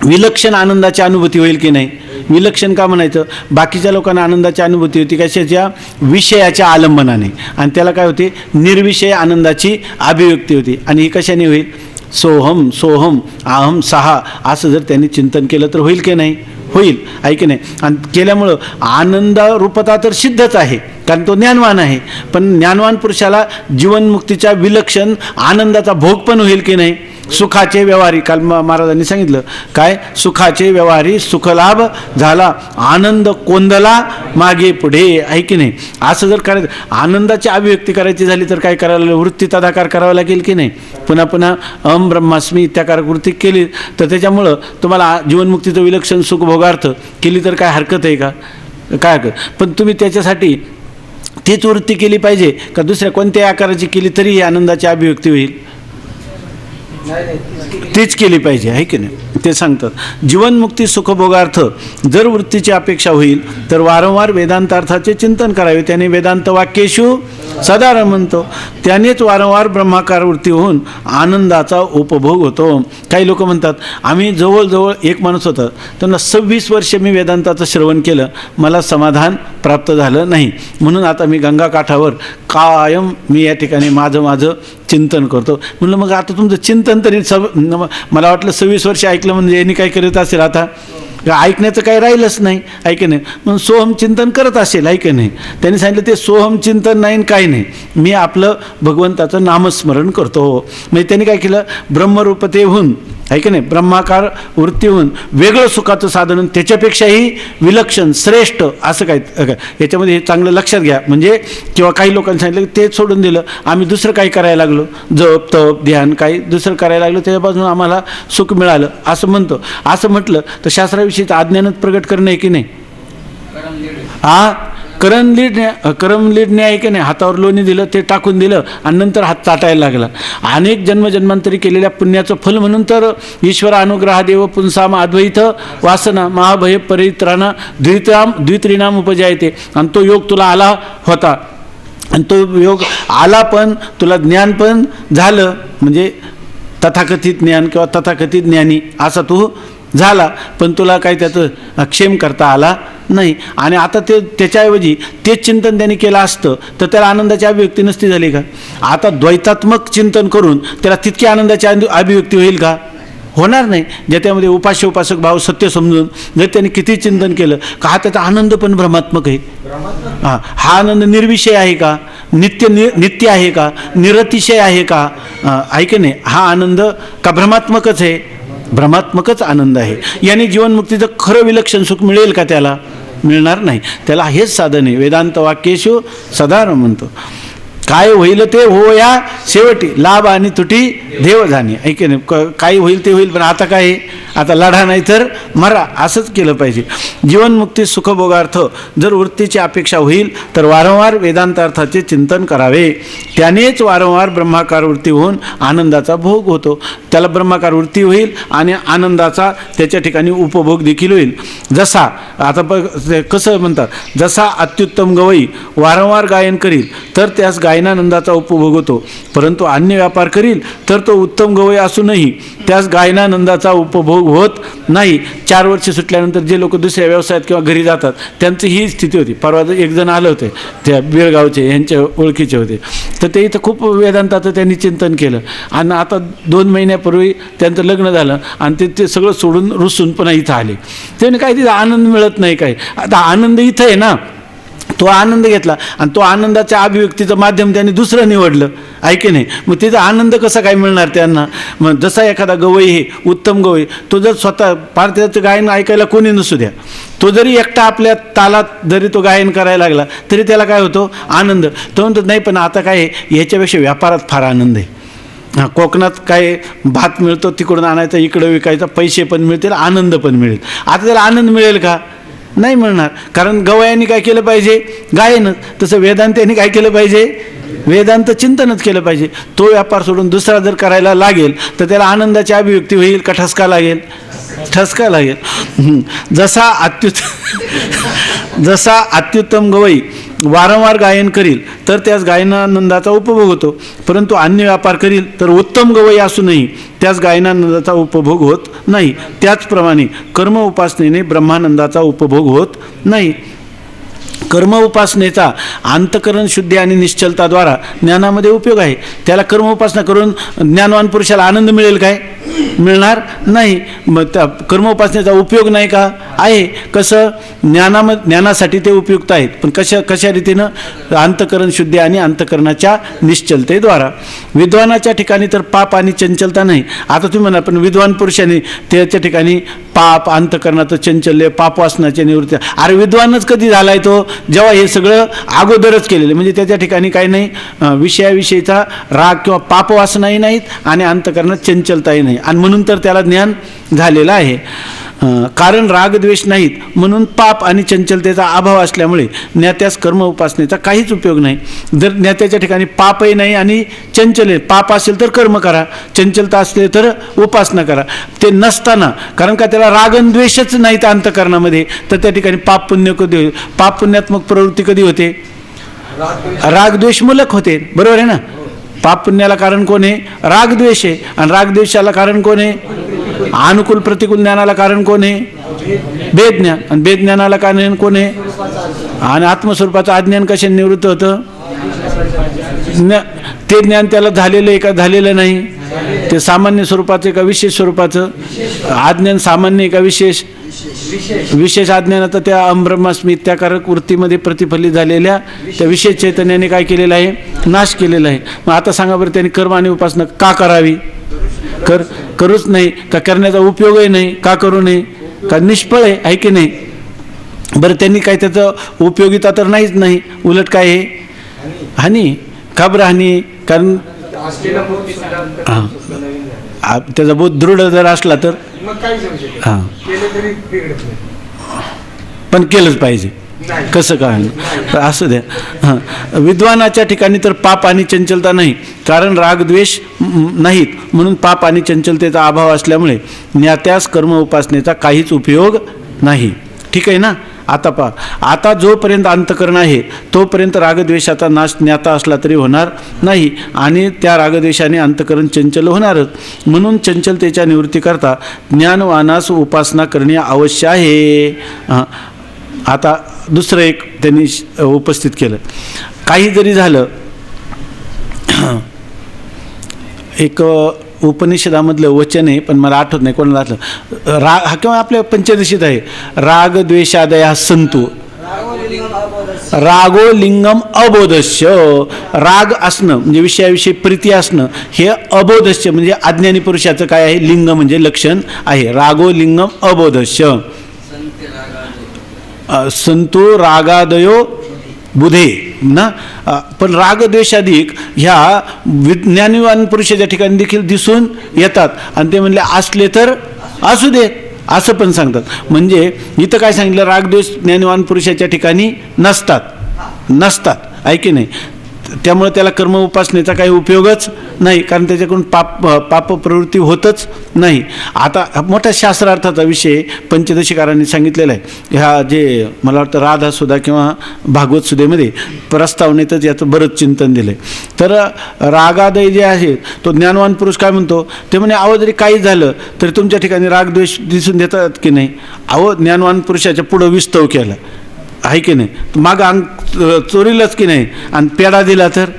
विलक्षण आनंदाची अनुभूती होईल की नाही? विलक्षण का म्हणायचं? बाकीच्या लोकांना आनंदाची अनुभूती होती कशाच्या? विषयाच्या आलंबनाने, आणि त्याला काय होते? निर्विषय आनंदाची अभिव्यक्ती होती. आणि ही कशाने होईल? सोहम सोहम अहम सहा असं जर त्यांनी चिंतन केलं तर होईल की नाही? होईल, ऐक नाही. आणि केल्यामुळं आनंद रूपता तर सिद्धच आहे, कारण तो ज्ञानवान आहे. पण ज्ञानवान पुरुषाला जीवनमुक्तीच्या विलक्षण आनंदाचा भोग पण होईल की नाही? सुखाचे व्यवहारी, काल महाराजांनी सांगितलं काय? सुखाचे व्यवहारी सुखलाभ झाला, आनंद कोंदला मागे पुढे, आहे की नाही? असं जर करायचं, आनंदाची अभिव्यक्ती करायची झाली तर काय करायला लागेल? वृत्ती तदाकार करावा लागेल की नाही? पुन्हा पुन्हा अहम ब्रह्मास्मी इत्याकारक वृत्ती केली तर त्याच्यामुळं तुम्हाला जीवनमुक्तीचं विलक्षण सुख भोगार्थ केली तर काय हरकत आहे का? काय हरकत? पण तुम्ही त्याच्यासाठी तीच वृत्ती केली पाहिजे का दुसऱ्या कोणत्याही आकाराची केली तरी ही आनंदाची अभिव्यक्ती होईल? तीच केली पाहिजे, आहे की नाही? ते सांगतात जीवनमुक्ती सुखभोगार्थ जर वृत्तीची अपेक्षा होईल तर वारंवार वेदांतार्थाचे चिंतन करावे, त्याने वेदांत वाक्येषु सदा रमंतो, त्यानेच वारंवार ब्रह्माकार वृत्ती होऊन आनंदाचा उपभोग होतो. काही लोक म्हणतात आम्ही जवळजवळ एक माणूस होता, त्यांना 26 वर्ष मी वेदांताचं श्रवण केलं, मला समाधान प्राप्त झालं नाही, म्हणून आता मी गंगाकाठावर कायम मी या ठिकाणी माझं चिंतन करतो. म्हणलं मग आता तुमचं चिंतन तरी मला वाटलं 26 वर्ष ऐकलं म्हणजे यांनी काय करत असेल, आता ऐकण्याचं काही राहिलंच नाही, ऐक नाही. म्हणून सोहम चिंतन करत असेल, ऐक नाही. त्यांनी सांगितलं ते सोहम चिंतन नाही काही नाही, मी आपलं भगवंताचं नामस्मरण करतो. म्हणजे त्यांनी काय केलं? ब्रह्मरूपतेहून, ऐक नाही, ब्रह्माकार वृत्ती होऊन वेगळं सुखाचं साधन त्याच्यापेक्षाही विलक्षण श्रेष्ठ असं काय याच्यामध्ये हे चांगलं लक्षात घ्या. म्हणजे किंवा काही लोकांनी सांगितलं की ते सोडून दिलं, आम्ही दुसरं काही करायला लागलो, जप तप ध्यान काही दुसरं करायला लागलो, त्याच्यापासून आम्हाला सुख मिळालं असं म्हणतो. असं म्हटलं तर शास्त्राविषयीचं अज्ञानच प्रगट करणं आहे की नाही? करम लीडने आहे की नाही? हातावर लोणी दिलं, ते टाकून दिलं आणि नंतर हात चाटायला लागला. अनेक जन्मजन्मांतरी केलेल्या पुण्याचं फल म्हणून तर ईश्वर अनुग्रहादेव पुंसाम अद्वैत वासना महाभय परित्राणा द्वित्रिनाम उपजायते. आणि तो योग तुला आला होता, आणि तो योग आला पण तुला ज्ञान पण झालं, म्हणजे तथाकथित ज्ञान किंवा तथाकथित ज्ञानी असा तू झाला, पण तुला काही त्याचं क्षेम करता आला नाही. आणि आता ते त्याच्याऐवजी तेच चिंतन त्यांनी केलं असतं तर त्याला आनंदाची अभिव्यक्ती नसती झाली का? आता द्वैतात्मक चिंतन करून त्याला तितकी आनंदाची अभिव्यक्ती होईल का? होणार नाही. ज्याच्यामध्ये उपास्य उपासक भाव सत्य समजून जर त्यांनी किती चिंतन केलं का हा त्याचा आनंद पण भ्रमात्मक आहे. हा आनंद निर्विषय आहे का? नित्य आहे का? निरतिशय आहे का? ऐक नाही, हा आनंद का भ्रमात्मकच आहे? भ्रमात्मकच आनंद आहे. याने जीवनमुक्तीचं खरं विलक्षण सुख मिळेल का? त्याला मिळणार नाही. त्याला हेच साधन आहे. वेदांत वाक्येषु सदा रमंतो, काय होईल ते हो या शेवटी, लाभ आणि तुटी देव जाणे. ऐके नाही, काही होईल ते होईल, पण आता काय? आता लढा नाही तर मरा, असंच केलं पाहिजे. जीवनमुक्ती सुखभोगार्थ जर वृत्तीची अपेक्षा होईल तर वारंवार वेदांतार्थाचे चिंतन करावे, त्यानेच वारंवार ब्रह्माकार वृत्ती होऊन आनंदाचा भोग होतो. त्याला ब्रह्माकार वृत्ती होईल आणि आनंदाचा त्याच्या ठिकाणी उपभोग देखील होईल. जसा आता कसं म्हणतात, जसा अत्युत्तम गवई वारंवार गायन करील तर त्यास गायनानंदाचा उपभोग होतो, परंतु अन्य व्यापार करील तर तो उत्तम गवई असूनही त्यास गायनानंदाचा उपभोग होत नाही. 4 वर्ष सुटल्यानंतर जे लोक दुसऱ्या व्यवसायात किंवा घरी जातात त्यांची ही स्थिती होती. परवा एक जण आलं होते, त्या बेळगावचे, यांच्या ओळखीचे होते, तर ते इथं खूप वेदांताचं त्यांनी चिंतन केलं आणि आता 2 महिन्यापूर्वी त्यांचं लग्न झालं आणि ते सगळं सोडून रुसून पुन्हा इथं आले. त्याने काय तिथं आनंद मिळत नाही काय. आता आनंद इथं आहे ना, तो आनंद घेतला आणि तो आनंदाच्या अभिव्यक्तीचं माध्यम त्यांनी दुसरं निवडलं, आहे की नाही. मग तिचा आनंद कसा काय मिळणार त्यांना. मग जसा एखादा गवई हे उत्तम गवई, तो जर स्वतः फार त्याचं गायन ऐकायला कोणी नसू द्या, तो जरी एकटा आपल्या तालात जरी तो गायन करायला लागला तरी त्याला काय होतो, आनंद. तो म्हणतो नाही पण आता काय आहे, याच्यापेक्षा व्यापारात फार आनंद आहे. हां, कोकणात काय भात मिळतो तिकडून आणायचा इकडं विकायचा, पैसे पण मिळतील आनंद पण मिळेल. आता त्याला आनंद मिळेल का, नाही मिळणार. कारण गवयांनी काय केलं पाहिजे, गायनच. तसं वेदांत्यांनी काय केलं पाहिजे, वेदांत चिंतनच केलं पाहिजे. तो व्यापार सोडून दुसरा जर करायला लागेल तर त्याला आनंदाची अभिव्यक्ती होईल का ठसका लागेल, ठसका लागेल. जसा अत्युत्तम गवई वारंवार गायन करील तर त्यास गायनानंदाचा उपभोग होतो, परंतु अन्य व्यापार करील तर उत्तम गवई असूनही त्यास गायनानंदाचा उपभोग होत नाही. त्याचप्रमाणे कर्म उपासनेने ब्रह्मानंदाचा उपभोग होत नाही. कर्म उपासनेचा अंतकरण शुद्धी आणि निश्चलताद्वारा ज्ञानामध्ये उपयोग आहे. त्याला कर्म उपासना करून ज्ञानवान पुरुषाला आनंद मिळेल काय, मिळणार नाही. मग त्या कर्म उपासनेचा उपयोग नाही का, आहे. कसं, ज्ञानासाठी ते उपयुक्त आहेत, पण कशा रीतीनं, अंतकरण शुद्धी आणि अंतकरणाच्या निश्चलतेद्वारा. विद्वानाच्या ठिकाणी तर पाप आणि चंचलता नाही. आता तुम्ही म्हणा पण विद्वान पुरुषांनी त्याच्या ठिकाणी पाप, अंतकरणाचं चंचल्य, पापवासनाच्या निवृत्ती. अरे विद्वानच कधी झालाय तो, जेव्हा हे सगळं अगोदरच केलेलं, म्हणजे त्याच्या ठिकाणी काही नाही, विषयाविषयीचा राग किंवा पापवासनाही नाहीत आणि अंतकरणात चंचलताही नाही, आणि म्हणून तर त्याला ज्ञान झालेलं आहे. कारण रागद्वेष नाहीत म्हणून पाप आणि चंचलतेचा अभाव असल्यामुळे ज्ञात्यास कर्म उपासनेचा काहीच उपयोग नाही. जर ज्ञात्याच्या ठिकाणी पापही नाही आणि चंचल, पाप असेल तर कर्म करा, चंचलता असले तर उपासना करा. ते नसताना, कारण का त्याला रागद्वेषच नाहीत अंतकरणामध्ये, तर त्या ठिकाणी पाप पुण्य कधी होईल, पाप पुण्यात्मक प्रवृत्ती कधी होते, रागद्वेषमूलक होते. बरोबर आहे ना. पाप पुण्याला कारण कोण आहे, रागद्वेष आहे, आणि रागद्वेषाला कारण कोण आहे, अनुकूल प्रतिकूल ज्ञानाला कारण कोण आहे, भेदज्ञान, आणि भेदज्ञानाला कारण कोण आहे, आणि आत्मस्वरूपाचं अज्ञान कशाने निवृत्त होतं, ते ज्ञान त्याला झालेलं आहे का झालेलं नाही, ते सामान्य स्वरूपाचं का विशेष स्वरूपाचं, अज्ञान सामान्य आहे का विशेष, विशेष अज्ञानाचा त्या अब्रह्मास्मी इत्याकारक वृत्तीमध्ये प्रतिफलित झालेल्या त्या विशेष चैतन्याने काय केलेलं आहे, नाश केलेला आहे. मग आता सांगा बरं, त्यांनी कर्म आणि उपासना का करावी, करूच नाही का, करण्याचा उपयोगही नाही का, करू नये का, निष्फळ आहे की नाही. बरं त्यांनी काय, त्याचं उपयोगिता तर नाहीच नाही, उलट काय आहे, हानी. का बरं हानी, कारण त्याचा बोध दृढ जर असला तर हां, पण केलंच पाहिजे, कसं काय, असं द्या. हां, विद्वानाच्या ठिकाणी तर पाप आणि चंचलता नाही, कारण रागद्वेष नाहीत म्हणून पाप आणि चंचलतेचा अभाव असल्यामुळे ज्ञात्यास कर्म उपासनेचा काहीच उपयोग नाही. ठीक आहे ना. आता पहा, आता जोपर्यंत अंतकरण आहे तोपर्यंत रागद्वेषाचा नाश ज्ञाता असला तरी होणार नाही, आणि त्या रागद्वेषाने अंतकरण चंचल होणारच. म्हणून चंचलतेच्या निवृत्तीकरता ज्ञानवानास उपासना करणे आवश्यक आहे. आता दुसरं एक त्यांनी उपस्थित केलं. काही जरी झालं, एक उपनिषदामधलं वचन आहे, पण मला आठवत नाही कोणाला आठलं, हा किंवा आपल्या पंचदशीत आहे, राग द्वेषादया संतु रागो लिंगम अबोधस्य. राग असणं म्हणजे विषयाविषयी प्रीती असणं हे अबोधस्य म्हणजे अज्ञानी पुरुषाचं काय आहे, लिंग म्हणजे लक्षण आहे. रागो लिंगम अबोधस्य. संतो रागादयो बुधे ना. पण रागद्वेषाधिक ह्या विज्ञानवान पुरुषाच्या ठिकाणी देखील दिसून येतात, आणि ते म्हणले असले तर असू दे असं पण सांगतात. म्हणजे इथं काय सांगितलं, रागद्वेष ज्ञानवान पुरुषाच्या ठिकाणी नसतात, आहे की नाही. त्यामुळे त्याला कर्म उपासनेचा काही उपयोगच नाही, कारण त्याच्याकडून पाप प्रवृत्ती होतच नाही. आता मोठ्या शास्त्रार्थाचा विषय पंचदशीकारांनी सांगितलेला आहे. ह्या जे मला वाटतं राधासुधा किंवा भागवत सुधेमध्ये प्रस्तावनेतच याचं बरंच चिंतन दिलं आहे. तर रागादय जे आहे तो ज्ञानवान पुरुष काय म्हणतो, ते म्हणे अहो जरी काही झालं तरी तुमच्या ठिकाणी रागद्वेष दिसून देतात की नाही. अहो ज्ञानवान पुरुषाच्या पुढं विस्तव केला आहे की नाही, माग अंग चोरीलच की नाही, आणि पेढा दिला तर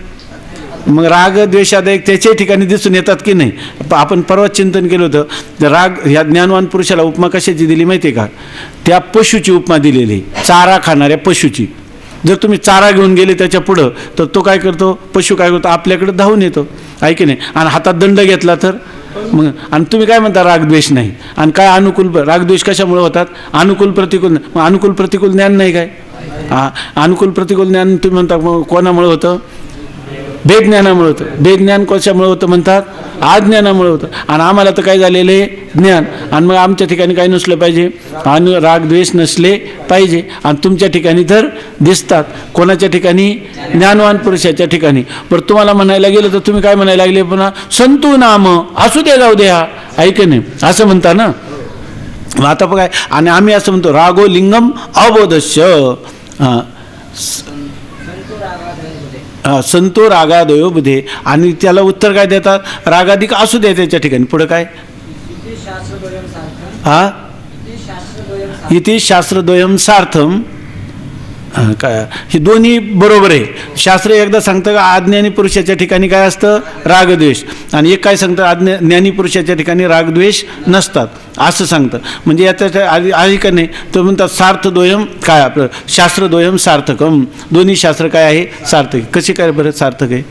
मग राग द्वेषादायक त्याच्याही ठिकाणी दिसून येतात की नाही. आपण परवा चिंतन केलं होतं, राग ह्या ज्ञानवान पुरुषाला उपमा कशाची दिली माहिती आहे का, त्या पशुची उपमा दिलेली, चारा खाणाऱ्या पशुची. जर तुम्ही चारा घेऊन गेले त्याच्या पुढं तर तो काय करतो, पशु काय करतो, आपल्याकडे धावून येतो आहे की नाही, आणि हातात दंड घेतला तर मग. आणि तुम्ही काय म्हणता रागद्वेष नाही, आणि काय अनुकूल रागद्वेष कशामुळे होतात, अनुकूल प्रतिकूल. मग अनुकूल प्रतिकूल ज्ञान नाही काय, अनुकूल प्रतिकूल ज्ञान तुम्ही म्हणता मग कोणामुळे होतं, भेदज्ञानामुळे होतं. भेदज्ञान कशामुळे होतं म्हणतात, अज्ञानामुळे होतं. आणि आम्हाला तर काय झालेले ज्ञान, आणि मग आमच्या ठिकाणी काय नसलं पाहिजे, आणि रागद्वेष नसले पाहिजे, आणि तुमच्या ठिकाणी तर दिसतात. कोणाच्या ठिकाणी, ज्ञानवान पुरुषाच्या ठिकाणी. बरं तुम्हाला म्हणायला गेलं तर तुम्ही काय म्हणायला लागले, पुन्हा संतू नाम असू दे जाऊ द्या ऐक नाही असं म्हणता ना. आता बघा, आणि आम्ही असं म्हणतो रागो लिंगम अबोधस्य, संतो रागादयो बुधे. आणि त्याला उत्तर काय देतात, रागाधिक असू द्या त्याच्या ठिकाणी. पुढं काय, इति शास्त्रद्वयम सार्थम. काय हे दोन्ही बरोबर आहे. शास्त्र एकदा सांगतं का अज्ञानी पुरुषाच्या ठिकाणी काय असतं, रागद्वेष, आणि एक काय सांगतं, ज्ञानी पुरुषाच्या ठिकाणी रागद्वेष नसतात असं सांगतं. म्हणजे याच्या आधी का नाही तर म्हणतात सार्थद्वयम, काय आपलं शास्त्रद्वयम सार्थकम. दोन्ही शास्त्र काय आहे, सार्थक. कशी काय बरं सार्थक आहे,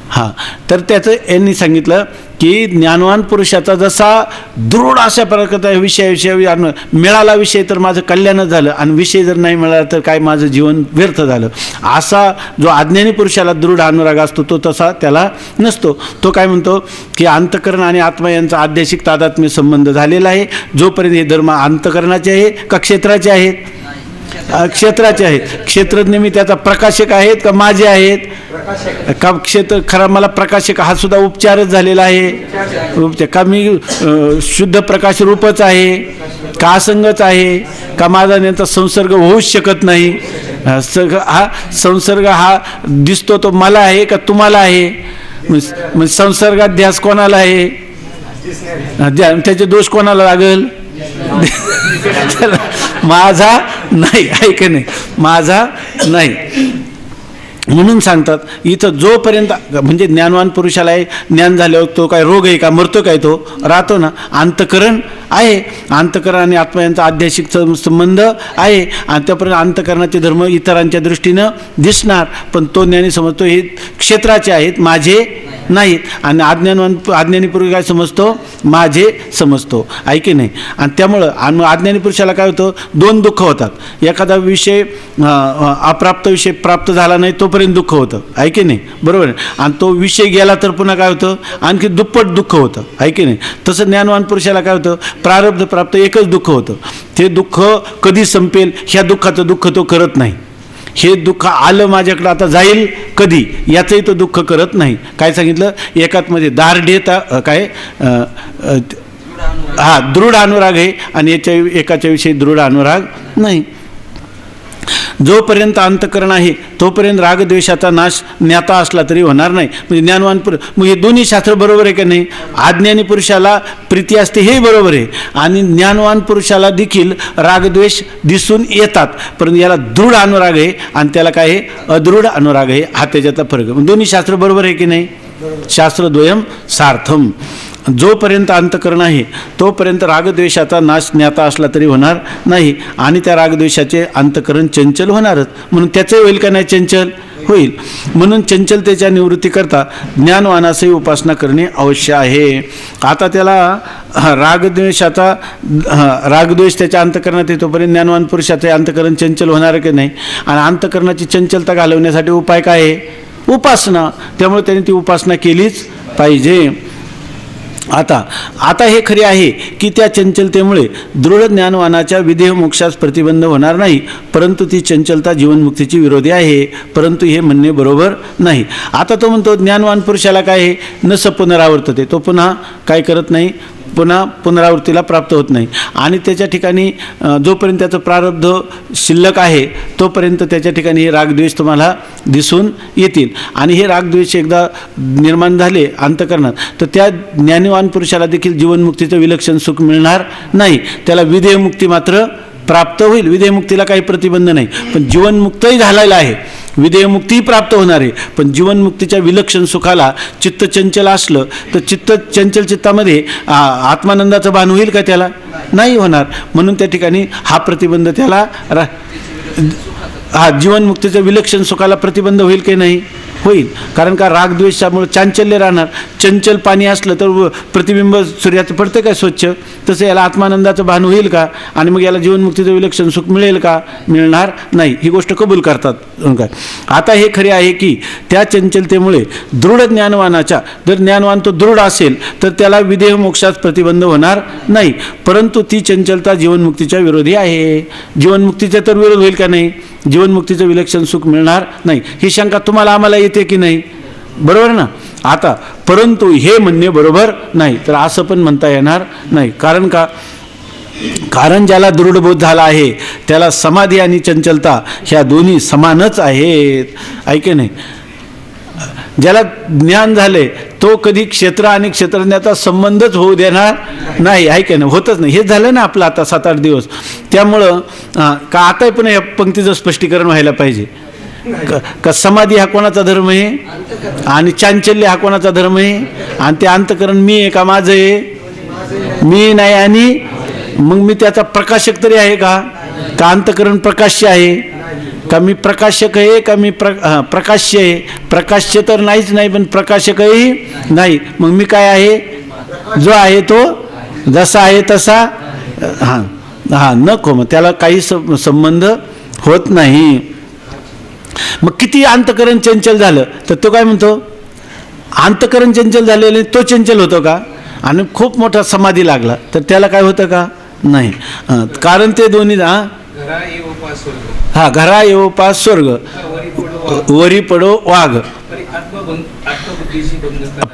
हां. तर त्याचं यांनी सांगितलं की ज्ञानवान पुरुषाचा जसा दृढ अशा प्रकारचा विषयाविषयी मिळाला विषय तर माझं कल्याणच झालं, आणि विषय जर नाही मिळाला तर काय माझं जीवन व्यर्थ झालं. असा जो अज्ञानी पुरुषाला दृढ अनुराग असतो तो तसा त्याला नसतो. तो काय म्हणतो की अंतकरण आणि आत्मा यांचा आध्यात्मिक तादात्म्य संबंध झालेला आहे. जोपर्यंत हे धर्म अंतकरणाचे आहे का क्षेत्राचे आहेत, क्षेत्राचे आहेत. क्षेत्रज्ञ मी त्याचा प्रकाशक आहेत का माझे आहेत, का क्षेत्र खरा मला प्रकाशक हा सुद्धा उपचारच झालेला आहे, उपचार का मी शुद्ध प्रकाश रूपच आहे का असंगच आहे, का माझा यांचा संसर्ग होऊच शकत नाही. हा संसर्ग हा दिसतो तो मला आहे का तुम्हाला आहे, मग संसर्गात ध्यास कोणाला आहे, त्याचे दोष कोणाला लागल, माझा नाही आहे की नाही, माझा नाही. म्हणून सांगतात इथं जोपर्यंत म्हणजे ज्ञानवान पुरुषाला आहे, ज्ञान झाल्यावर तो काय रोग आहे का, मरतो काय, तो राहतो ना. अंतकरण आहे, अंतकरण आणि आत्मा यांचा आध्यात्मिक संबंध आहे, आणि त्यापर्यंत अंतकरणाचे धर्म इतरांच्या दृष्टीनं दिसणार, पण तो ज्ञानी समजतो हे क्षेत्राचे आहेत माझे नाहीत. आणि अज्ञानी पुरुष काय समजतो, माझे समजतो आहे की नाही. आणि त्यामुळं अज्ञानी पुरुषाला काय होतं, दोन दुःख होतात. एखादा विषय अप्राप्त विषय प्राप्त झाला नाही तोपर्यंत दुःख होतं आहे की नाही, बरोबर आहे. आणि तो विषय गेला तर पुन्हा काय होतं, आणखी दुप्पट दुःख होतं आहे की नाही. तसं ज्ञानवान पुरुषाला काय होतं, प्रारब्ध प्राप्त एकच दुःख होतं. ते दुःख कधी संपेल ह्या दुःखाचं दुःख तो करत नाही. हे दुःख आलं माझ्याकडं आता जाईल कधी याचंही तो दुःख करत नाही. काय सांगितलं, एकातमध्ये दार्ढ्यता काय दृढ अनुराग आहे, आणि एकाच्या विषयी दृढ अनुराग नाही. जोपर्यंत अंतकरण आहे तोपर्यंत रागद्वेषाचा नाश ज्ञाता असला तरी होणार नाही. म्हणजे ज्ञानवान पुरुष, मग हे दोन्ही शास्त्र बरोबर आहे का नाही. अज्ञानी पुरुषाला प्रीती असते हे बरोबर आहे, आणि ज्ञानवान पुरुषाला देखील रागद्वेष दिसून येतात, परंतु याला दृढ अनुराग आहे आणि त्याला काय आहे, अदृढ अनुराग आहे. हा त्याच्यातला फरक आहे. दोन्ही शास्त्र बरोबर आहे की नाही, शास्त्रद्वयम सार्थम. जोपर्यंत अंतकरण आहे तोपर्यंत रागद्वेषाचा नाश ज्ञाता असला तरी होणार नाही, आणि त्या रागद्वेषाचे अंतकरण चंचल होणारच. म्हणून त्याचं होईल का नाही, चंचल होईल. म्हणून चंचलतेच्या निवृत्तीकरता ज्ञानवानासही उपासना करणे अवश्य आहे. आता त्याला रागद्वेष त्याच्या अंतकरणात येतोपर्यंत ज्ञानवान पुरुषाचे अंतकरण चंचल होणार की नाही. आणि अंतकरणाची चंचलता घालवण्यासाठी उपाय काय आहे, उपासना. त्यामुळे त्यांनी ती उपासना केलीच पाहिजे. आता हे खरे आहे की त्या चंचलतेमुळे दृढ ज्ञानवानाच्या विदेह मोक्षास प्रतिबंध होणार नाही, परंतु ती चंचलता जीवनमुक्तीची विरोधी आहे. परंतु हे म्हणणे बरोबर नाही. आता तो म्हणतो ज्ञानवान पुरुषाला काय आहे, न स पुनरावर्तते, तो पुन्हा काय करत नाही, पुन्हा पुनरावृत्तीला प्राप्त होत नाही. आणि त्याच्या ठिकाणी जोपर्यंत त्याचं प्रारब्ध शिल्लक आहे तोपर्यंत त्याच्या ठिकाणी हे रागद्वेष तुम्हाला दिसून येतील. आणि हे रागद्वेष एकदा निर्माण झाले अंतःकरणात तर त्या ज्ञानवान पुरुषाला देखील जीवनमुक्तीचं विलक्षण सुख मिळणार नाही. त्याला विदेहमुक्ती मात्र प्राप्त होईल. विदेहमुक्तीला काही प्रतिबंध नाही, पण जीवनमुक्तही झालेला आहे, विदेहमुक्तीही प्राप्त होणार आहे. पण जीवनमुक्तीच्या विलक्षण सुखाला चित्त चंचल असलं तर चित्त चंचल चित्तामध्ये आत्मानंदाचं भान होईल का? त्याला नाही होणार. म्हणून त्या ठिकाणी हा प्रतिबंध त्याला जीवनमुक्तीच्या विलक्षण सुखाला प्रतिबंध होईल की नाही? होईल. कारण का रागद्वेषामुळे चांचल्य राहणार. चंचल पाणी असलं तर प्रतिबिंब सूर्याचं पडतं काय स्वच्छ, तसं याला आत्मानंदाचं भान होईल का? आणि मग याला जीवनमुक्तीचं विलक्षण सुख मिळेल का? मिळणार नाही. ही गोष्ट कबूल करतात काय? आता हे खरे आहे की त्या चंचलतेमुळे दृढ ज्ञानवानाच्या, जर ज्ञानवान तो दृढ असेल तर त्याला विदेह मोक्षास प्रतिबंध होणार नाही, परंतु ती चंचलता जीवनमुक्तीच्या विरोधी आहे. जीवनमुक्तीचा तर विरोध होईल का नाही? जीवनमुक्तीचं विलक्षण सुख मिळणार नाही. ही शंका तुम्हाला आम्हाला येते की नाही? बरोबर ना? आता परंतु हे म्हणणे बरोबर नाही, तर असं पण म्हणता येणार नाही. कारण का? कारण ज्याला दृढबोध झाला आहे त्याला समाधी आणि चंचलता ह्या दोन्ही समानच आहेत. ऐके नाही? ज्याला ज्ञान झाले तो कधी क्षेत्र आणि क्षेत्रज्ञाचा संबंधच होऊ देणार नाही. ऐके ना? होतच नाही. हेच झालं ना आपलं आता 7-8 दिवस. त्यामुळं का आता पण या पंक्तीचं स्पष्टीकरण व्हायला पाहिजे का समाधी हा कोणाचा धर्म आहे आणि चांचल्य हा कोणाचा धर्म आहे, आणि ते अंतकरण मी आहे का माझं आहे? मी नाही. आणि मग मी त्याचा प्रकाशक तरी आहे का अंतकरण प्रकाश्य आहे का? मी प्रकाशक आहे का मी प्रकाश्य आहे? प्रकाश्य तर नाहीच नाही, पण प्रकाशकही नाही. मग मी काय आहे? जो आहे तो जसा आहे तसा. नको, मग त्याला काही संबंध होत नाही. मग किती अंतकरण चंचल झालं तर तो काय म्हणतो? अंतकरण चंचल झालेले तो चंचल होतो का? आणि खूप मोठा समाधी लागला तर त्याला काय होतं का? नाही. कारण ते दोन्ही घरा येऊ पास स्वर्ग, वरी पडो वाघ,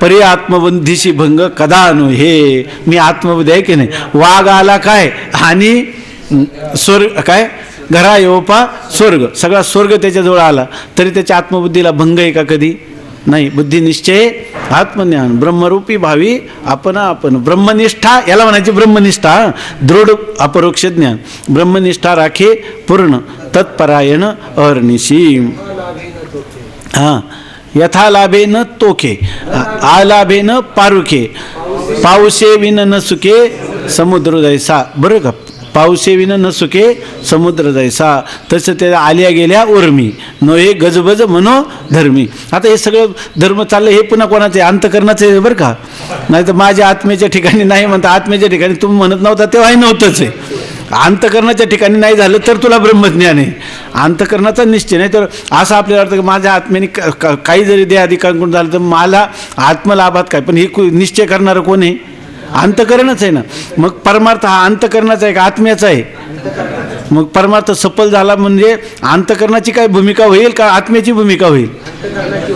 परी आत्मबुद्धीशी भंग कदा अनु. हे मी आत्मबुद्धी आहे की नाही? वाघ आला काय आणि स्वर्ग काय? घरा येऊपा स्वर्ग, सगळा स्वर्ग त्याच्याजवळ आला तरी त्याच्या आत्मबुद्धीला भंग आहे का? कधी नाही. बुद्धी निश्चय आत्मज्ञान ब्रह्मरूपी भावी आपण ब्रह्मनिष्ठा, याला म्हणायची ब्रह्मनिष्ठा. दृढ अपरोक्ष ज्ञान ब्रह्मनिष्ठा राखे पूर्ण तत्परायण अहर्निशी. यथा लाभे न तोखे आलाभे न पारुखे, पाऊसे विन न सुखे समुद्र जैसा. बरं का? पाऊसे विन न सुखे समुद्र जैसा. तसं त्या आल्या गेल्या उर्मी नोहे गजबज मनो धर्मी. आता हे सगळं धर्म चाललं हे पुन्हा कोणाचं आहे? अंतकरणाचं आहे. बरं का? नाही तर माझ्या आत्मेच्या ठिकाणी नाही म्हणता, आत्मेच्या ठिकाणी तुम्ही म्हणत नव्हता तेव्हाही नव्हतंच आहे. अंतकरणाच्या ठिकाणी नाही झालं तर तुला ब्रह्मज्ञान आहे. अंतकरणाचा निश्चय नाही तर असं आपल्याला वाटतं की माझ्या आत्म्याने काही जरी देहाधिकांकडून झालं तर मला आत्मलाभात काय, पण हे निश्चय करणारं कोण आहे? अंतकरणच आहे ना. मग परमार्थ हा अंतकरणाचा आहे का आत्म्याचा आहे? मग परमार्थ सफल झाला म्हणजे अंतकरणाची काय भूमिका होईल का आत्म्याची भूमिका होईल?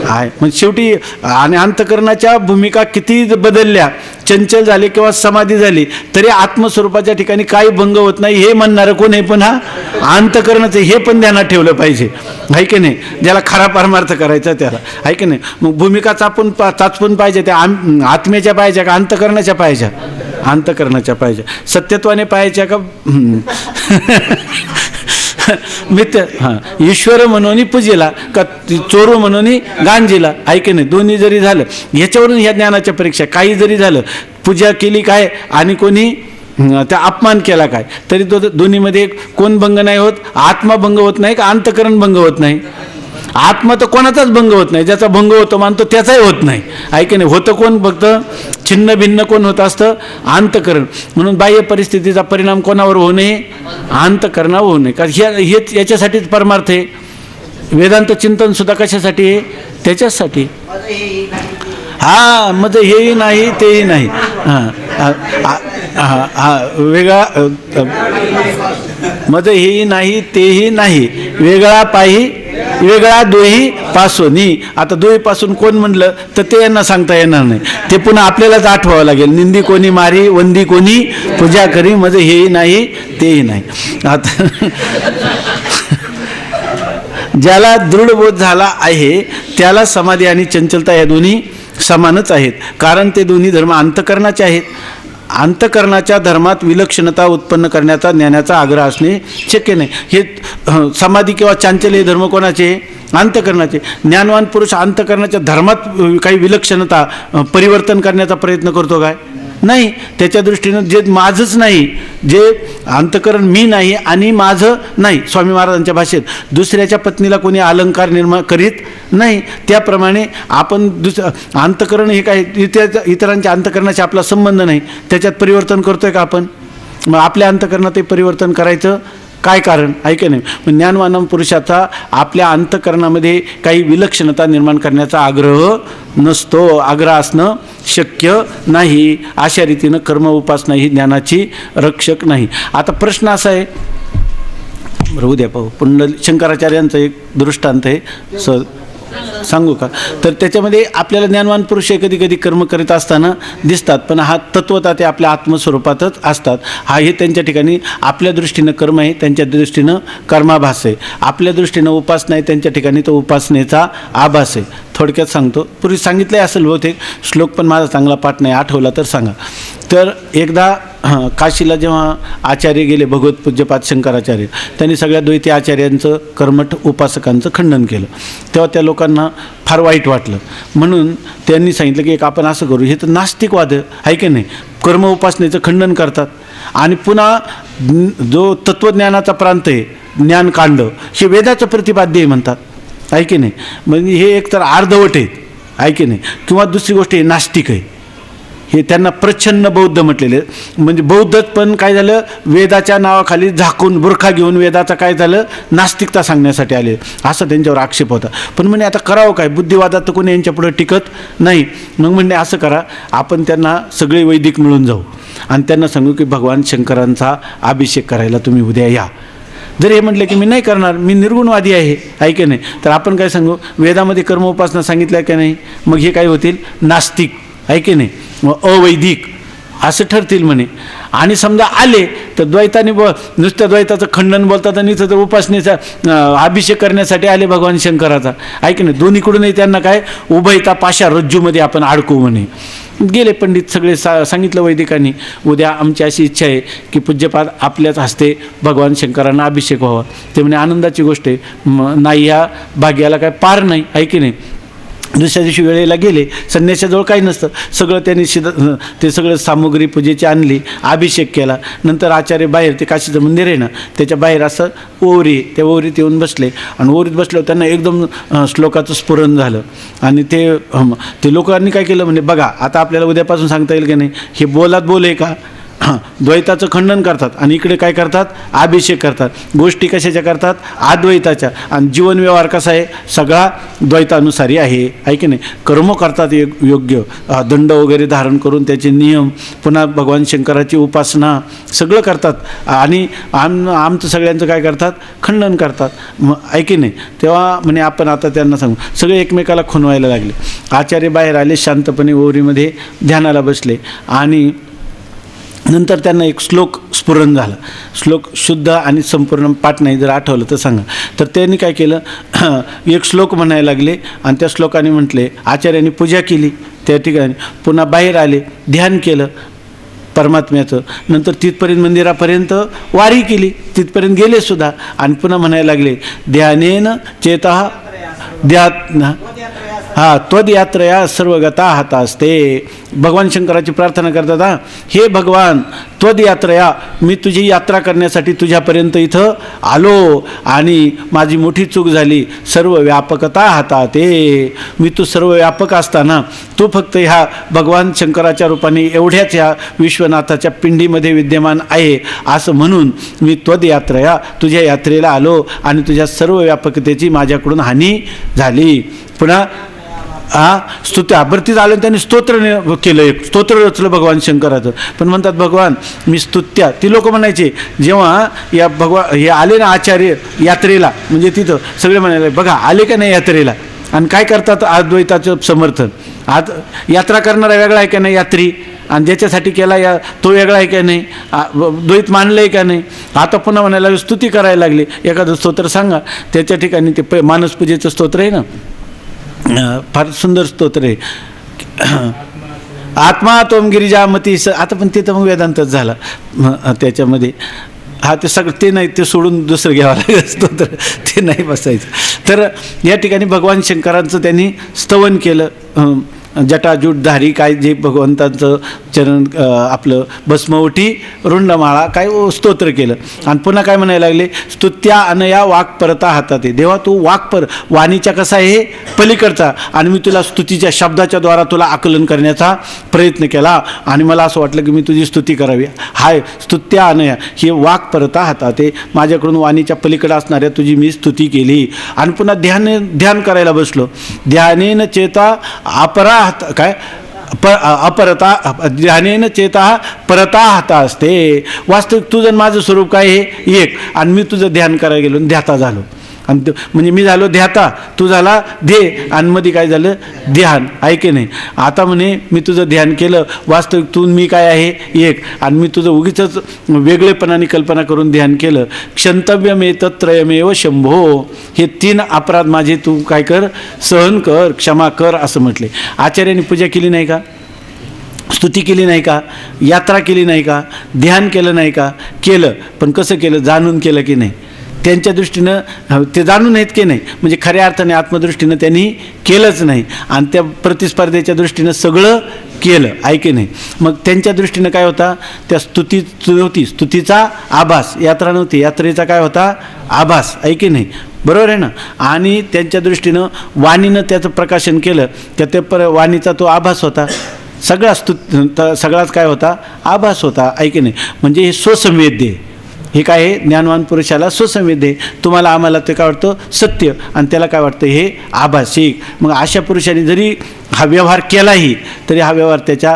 आहे. मग शेवटी आणि अंतकरणाच्या भूमिका किती बदलल्या, चंचल झाले किंवा समाधी झाली तरी आत्मस्वरूपाच्या ठिकाणी काही भंग होत नाही हे म्हणणारं कोण आहे? पण हा अंतकरणच आहे. हे पण ध्यानात ठेवलं पाहिजे. आहे की नाही? ज्याला खरा परमार्थ करायचा त्याला. आहे की नाही? मग भूमिका चाचपून पाहिजे त्या आत्म्याच्या पाहिजे का अंतकरणाच्या पाहिजे? अंतकरणाच्या पाहिजे. सत्यत्वाने पाहायच्या का मित्र? ईश्वर म्हणून पूजेला का चोरू म्हणून गांजीला? ऐके नाही? दोन्ही जरी झालं ह्याच्यावरून ह्या ज्ञानाच्या परीक्षा. काही जरी झालं, पूजा केली काय आणि कोणी त्या अपमान केला काय, तरी तो दोन्हीमध्ये कोण भंग नाही होत? आत्मा भंग होत नाही का अंतकरण भंग होत नाही? आत्मा तर कोणाचाच भंग होत नाही. ज्याचा भंग होतो मानतो त्याचाही होत नाही. ऐके नाही? होतं कोण? फक्त छिन्न भिन्न कोण होत असतं? अंतकरण. म्हणून बाह्य परिस्थितीचा परिणाम कोणावर होऊ नये? अंतकरणावर होऊ नये. कारण हेच याच्यासाठीच परमार्थ आहे. वेदांत चिंतन सुद्धा कशासाठी आहे? त्याच्यासाठी. मग हेही नाही तेही नाही. वेगळा मज हेही नाही तेही नाही, वेगळा पाही वेगळा दोही पासून. आता दोही पासून कोण म्हणलं तर ते यांना सांगता येणार नाही, ते पुन्हा आपल्यालाच आठवावं लागेल. निंदी कोणी मारी, वंदी कोणी पूजा करी, मज हेही नाही तेही नाही. आता ज्याला दृढबोध झाला आहे त्याला समाधी आणि चंचलता या दोन्ही समानच आहेत, कारण ते दोन्ही धर्म अंतःकरणाचे आहेत. अंतःकरणाच्या धर्मात विलक्षणता उत्पन्न करण्याचा ज्ञानाचा आग्रह असणे शक्य नाही. हे समाधी किंवा चांचल्य हे धर्म कोणाचे? अंतःकरणाचे. ज्ञानवान पुरुष अंतःकरणाच्या धर्मात काही विलक्षणता परिवर्तन करण्याचा प्रयत्न करतो काय? नाही. त्याच्या दृष्टीनं जे माझंच नाही, जे अंतःकरण मी नाही आणि माझं नाही, स्वामी महाराजांच्या भाषेत दुसऱ्याच्या पत्नीला कोणी अलंकार निर्माण करीत नाही, त्याप्रमाणे आपण अंतःकरण हे काय इतरांच्या अंतःकरणाशी आपला संबंध नाही, त्याच्यात परिवर्तन करतोय का आपण? मग आपल्या अंतःकरणात ते परिवर्तन करायचं काय कारण आहे की नाही? ज्ञानवान पुरुषाचा आपल्या अंतःकरणामध्ये काही विलक्षणता निर्माण करण्याचा आग्रह नसतो, आग्रह असणं शक्य नाही. अशा रीतीनं कर्म उपासना ही ज्ञानाची रक्षक नाही. आता प्रश्न असा आहे, बरं उद्या पाहू, शंकराचार्यांचं एक दृष्टांत आहे, सांगू का? तर त्याच्यामध्ये आपल्याला ज्ञानवान पुरुष कधी कधी कर्म करीत असताना दिसतात, पण हा तत्वता ते आपल्या आत्मस्वरूपातच असतात. हा हे त्यांच्या ठिकाणी आपल्या दृष्टीनं कर्म आहे, त्यांच्या दृष्टीनं कर्माभास आहे. आपल्या दृष्टीनं उपासना आहे, त्यांच्या ठिकाणी तो उपासनेचा आभास आहे. थोडक्यात सांगतो, पूर्वी सांगितलं असेल बहुतेक, श्लोक पण माझा चांगला पाठ नाही, आठवला तर सांगा. तर एकदा काशीला जेव्हा आचार्य गेले, भगवत पूज्यपाद शंकराचार्य, त्यांनी सगळ्या द्वैती आचार्यांचं कर्मठ उपासकांचं खंडन केलं. तेव्हा त्या लोकांना फार वाईट वाटलं, म्हणून त्यांनी सांगितलं की एक आपण असं करू, हे तर नास्तिकवाद आहे की नाही, कर्म उपासनेचं खंडन करतात आणि पुन्हा जो तत्त्वज्ञानाचा प्रांत आहे ज्ञानकांड, हे वेदाचं प्रतिपाद्य आहे म्हणतात, आहे की नाही. म्हणजे हे एक तर अर्धवट आहेत, आहे की नाही, किंवा दुसरी गोष्ट हे नास्तिक आहे. हे त्यांना प्रच्छन्न बौद्ध म्हटलेले. म्हणजे बौद्धच पण काय झालं, वेदाच्या नावाखाली झाकून बुरखा घेऊन वेदाचा काय झालं, नास्तिकता सांगण्यासाठी आले, असा त्यांच्यावर आक्षेप होता. पण म्हणे आता करावं काय, बुद्धिवादात तर कोणी यांच्यापुढे टिकत नाही. मग म्हणणे असं करा, आपण त्यांना सगळे वैदिक मिळून जाऊ आणि त्यांना सांगू की भगवान शंकरांचा अभिषेक करायला तुम्ही उद्या या. जर हे म्हटलं की मी नाही करणार, मी निर्गुणवादी आहे की नाही, तर आपण काय सांगू, वेदामध्ये कर्म उपासना सांगितल्या की नाही, मग हे काय होतील, नास्तिक आहे की नाही, मग अवैदिक असं ठरतील म्हणे. आणि समजा आले तर द्वैताने नुसत्या द्वैताचं खंडन बोलतात आणि इथं तर उपासनेचा अभिषेक करण्यासाठी आले भगवान शंकराचा, आहे की नाही. दोन्हीकडूनही त्यांना काय उभयता पाशा रज्जूमध्ये आपण अडकू म्हणे. गेले पंडित सगळे, सांगितलं वैदिकांनी, उद्या आमची अशी इच्छा आहे की पूज्यपाद आपल्याच हस्ते भगवान शंकरांना अभिषेक व्हावा. ते म्हणे आनंदाची गोष्ट आहे, नाही ह्या भाग्याला काय पार नाही, आहे की नाही. दुसऱ्या दिवशी वेळेला गेले, संन्यासाजवळ काही नसतं, सगळं त्यांनी ते सगळं सामुग्री पूजेची आणली, अभिषेक केला. नंतर आचार्य बाहेर, ते काशीचं मंदिर आहे ना, त्याच्या बाहेर असं ओवरी, त्या ओवरीत येऊन बसले आणि ओवरीत बसल्यावर त्यांना एकदम श्लोकाचं स्फुरण झालं. आणि ते लोकांनी काय केलं, म्हणजे बघा आता आपल्याला उद्यापासून सांगता येईल की नाही, हे बोलात बोल आहे का, द्वैताचं खंडन करतात आणि इकडे काय करतात, अभिषेक करतात. गोष्टी कशाच्या करतात, अद्वैताच्या. आणि जीवन व्यवहार कसा आहे, सगळा द्वैतानुसारी आहे की नाही. कर्म करतात योग्य, दंड वगैरे धारण करून त्याचे नियम, पुन्हा भगवान शंकराची उपासना सगळं करतात आणि आमचं सगळ्यांचं काय करतात, खंडन करतात, आहे की नाही. तेव्हा म्हणे आपण आता त्यांना सांगू, सगळे एकमेकाला खुणवायला लागले. आचार्य बाहेर आले, शांतपणे ओरीमध्ये ध्यानाला बसले आणि नंतर त्यांना एक श्लोक स्फुरण झाला. श्लोक शुद्ध आणि संपूर्ण पाठ नाही, जर आठवलं तर सांगा. तर त्यांनी काय केलं, एक श्लोक म्हणायला लागले आणि त्या श्लोकाने म्हटले, आचार्यांनी पूजा केली त्या ठिकाणी, पुन्हा बाहेर आले, ध्यान केलं परमात्म्याचं. नंतर तिथपर्यंत मंदिरापर्यंत वारी केली, तिथपर्यंत गेले सुद्धा आणि पुन्हा म्हणायला लागले, ध्यानेन चेतः त्वदयात्रया सर्वगता हातास्ते. भगवान शंकराची प्रार्थना करतात, हे भगवान त्वदयात्रया, मी तुझी यात्रा करण्यासाठी तुझ्यापर्यंत इथं आलो आणि माझी मोठी चूक झाली, सर्व व्यापकता हातात, मी तू सर्व व्यापक असताना तू फक्त ह्या भगवान शंकराच्या रूपाने एवढ्याच ह्या विश्वनाथाच्या पिंडीमध्ये विद्यमान आहे असं म्हणून मी त्वदयात्रया, तुझ्या यात्रेला आलो आणि तुझ्या सर्व व्यापकतेची माझ्याकडून हानी झाली. पुन्हा स्तुत्या बरं ती झालं त्यांनी स्तोत्र केलं, एक स्तोत्र रचलं भगवान शंकराचं. पण म्हणतात भगवान मी स्तुत्या, ती लोक म्हणायचे जेव्हा या हे आले ना आचार्य यात्रेला, म्हणजे तिथं सगळे म्हणाले बघा आले का नाही यात्रेला, आणि काय करतात अद्वैताचं समर्थन. आज यात्रा करणारा वेगळा आहे का नाही यात्री, आणि ज्याच्यासाठी केला तो वेगळा आहे का नाही, द्वैत मानलं आहे का नाही. आता पुन्हा म्हणायला लागले स्तुती करायला लागली. एखादं स्तोत्र सांगा. त्याच्या ठिकाणी ते मानसपूजेचं स्तोत्र आहे ना, फार सुंदर स्तोत्र आहे. आत्मा तोम गिरिजामती आता पण ते तर मग वेदांतच झाला त्याच्यामध्ये. ते सगळं ते नाही, ते सोडून दुसरं घ्यावं लागत स्तोत्र, ते नाही बसायचं. तर या ठिकाणी भगवान शंकरांचं त्यांनी स्तवन केलं. जटाजूटधारी काय जे भगवंतांचं चरण आपलं भस्मवटी रुंडमाळा काय स्तोत्र केलं. आणि पुन्हा काय म्हणायला लागले स्तुत्या अनया वाक परता हातात आहे. देवा तू वाणीच्या कसा आहे पलीकडचा, आणि मी तुला स्तुतीच्या शब्दाच्या द्वारा तुला आकलन करण्याचा प्रयत्न केला, आणि मला असं वाटलं की मी तुझी स्तुती करावी. हाय स्तुत्या अनया ही वाक परता हातात आहे, माझ्याकडून वाणीच्या पलीकडे असणाऱ्या तुझी मी स्तुती केली. आणि पुन्हा ध्यान करायला बसलो. ध्यानेन चेता अपरा काय अपरता ध्यानेन चेता परता हाता असते. वास्तविक तुझं माझं स्वरूप काय हे एक, आणि मी तुझं ध्यान करायला गेलो ध्याता झालो. आणि म्हणजे मी झालो ध्याता, तू झाला ध्ये, आणि मध्ये काय झालं ध्यान, ऐके नाही. आता म्हणे मी तुझं ध्यान केलं, वास्तविक तू मी काय आहे एक, आणि मी तुझं उगीच वेगळेपणाने कल्पना करून ध्यान केलं. क्षंतव्यमे तत्रयमेव शंभो, हे 3 अपराध माझे तू काय कर, सहन कर, क्षमा कर असं म्हटले. आचार्यांनी पूजा केली नाही का, स्तुती केली नाही का, यात्रा केली नाही का, ध्यान केलं नाही का, केलं. पण कसं केलं, जाणून केलं की नाही. त्यांच्या दृष्टीनं ते जाणून आहेत की नाही, म्हणजे खऱ्या अर्थाने आत्मदृष्टीनं त्यांनी केलंच नाही, आणि त्या प्रतिस्पर्धेच्या दृष्टीनं सगळं केलं, ऐके नाही. मग त्यांच्या दृष्टीनं काय होता, त्या स्तुती नव्हती, स्तुतीचा आभास. यात्रा नव्हती, यात्रेचा काय होता आभास, ऐके नाही. बरोबर आहे ना. आणि त्यांच्या दृष्टीनं वाणीनं त्याचं प्रकाशन केलं, त्या वाणीचा तो आभास होता. सगळाच काय होता आभास होता, ऐके नाही. म्हणजे हे स्वसंवेद्य, हे काय आहे ज्ञानवान पुरुषाला स्वसंवेद्य. तुम्हाला आम्हाला ते काय वाटतं सत्य, आणि त्याला काय वाटतं हे आभासिक. मग अशा पुरुषाने जरी हा व्यवहार केलाही तरी हा व्यवहार त्याच्या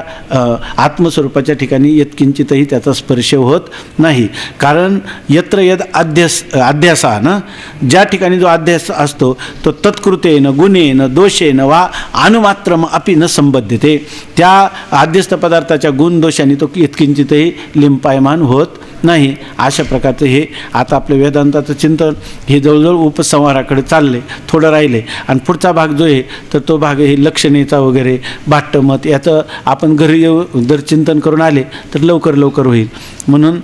आत्मस्वरूपाच्या ठिकाणी यत्किंचितही त्याचा स्पर्श होत नाही. कारण यत्र यद अध्यासा ना, ज्या ठिकाणी जो अध्यास असतो तो तत्कृतेन गुणेन दोषेन वा अनुमात्रम अपि न संबद्धते. त्या अध्यस्थ पदार्थाच्या गुण दोषाने तो यत्किंचितही लिंपायमान होत नाही. अशा प्रकारचं हे आता आपलं वेदांताचं चिंतन हे जवळजवळ उपसंहाराकडे चालले, थोडं राहिले. आणि पुढचा भाग जो आहे तर तो भाग हे लक्षणेचा वगैरे भाट्टमत, याचं आपण घरी जर चिंतन करून आले तर लवकर होईल. म्हणून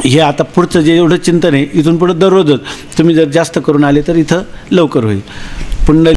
हे आता पुढचं जे एवढं चिंतन आहे इथून पुढं दररोजच तुम्ही जर जास्त करून आले तर इथं लवकर होईल. पुन्हा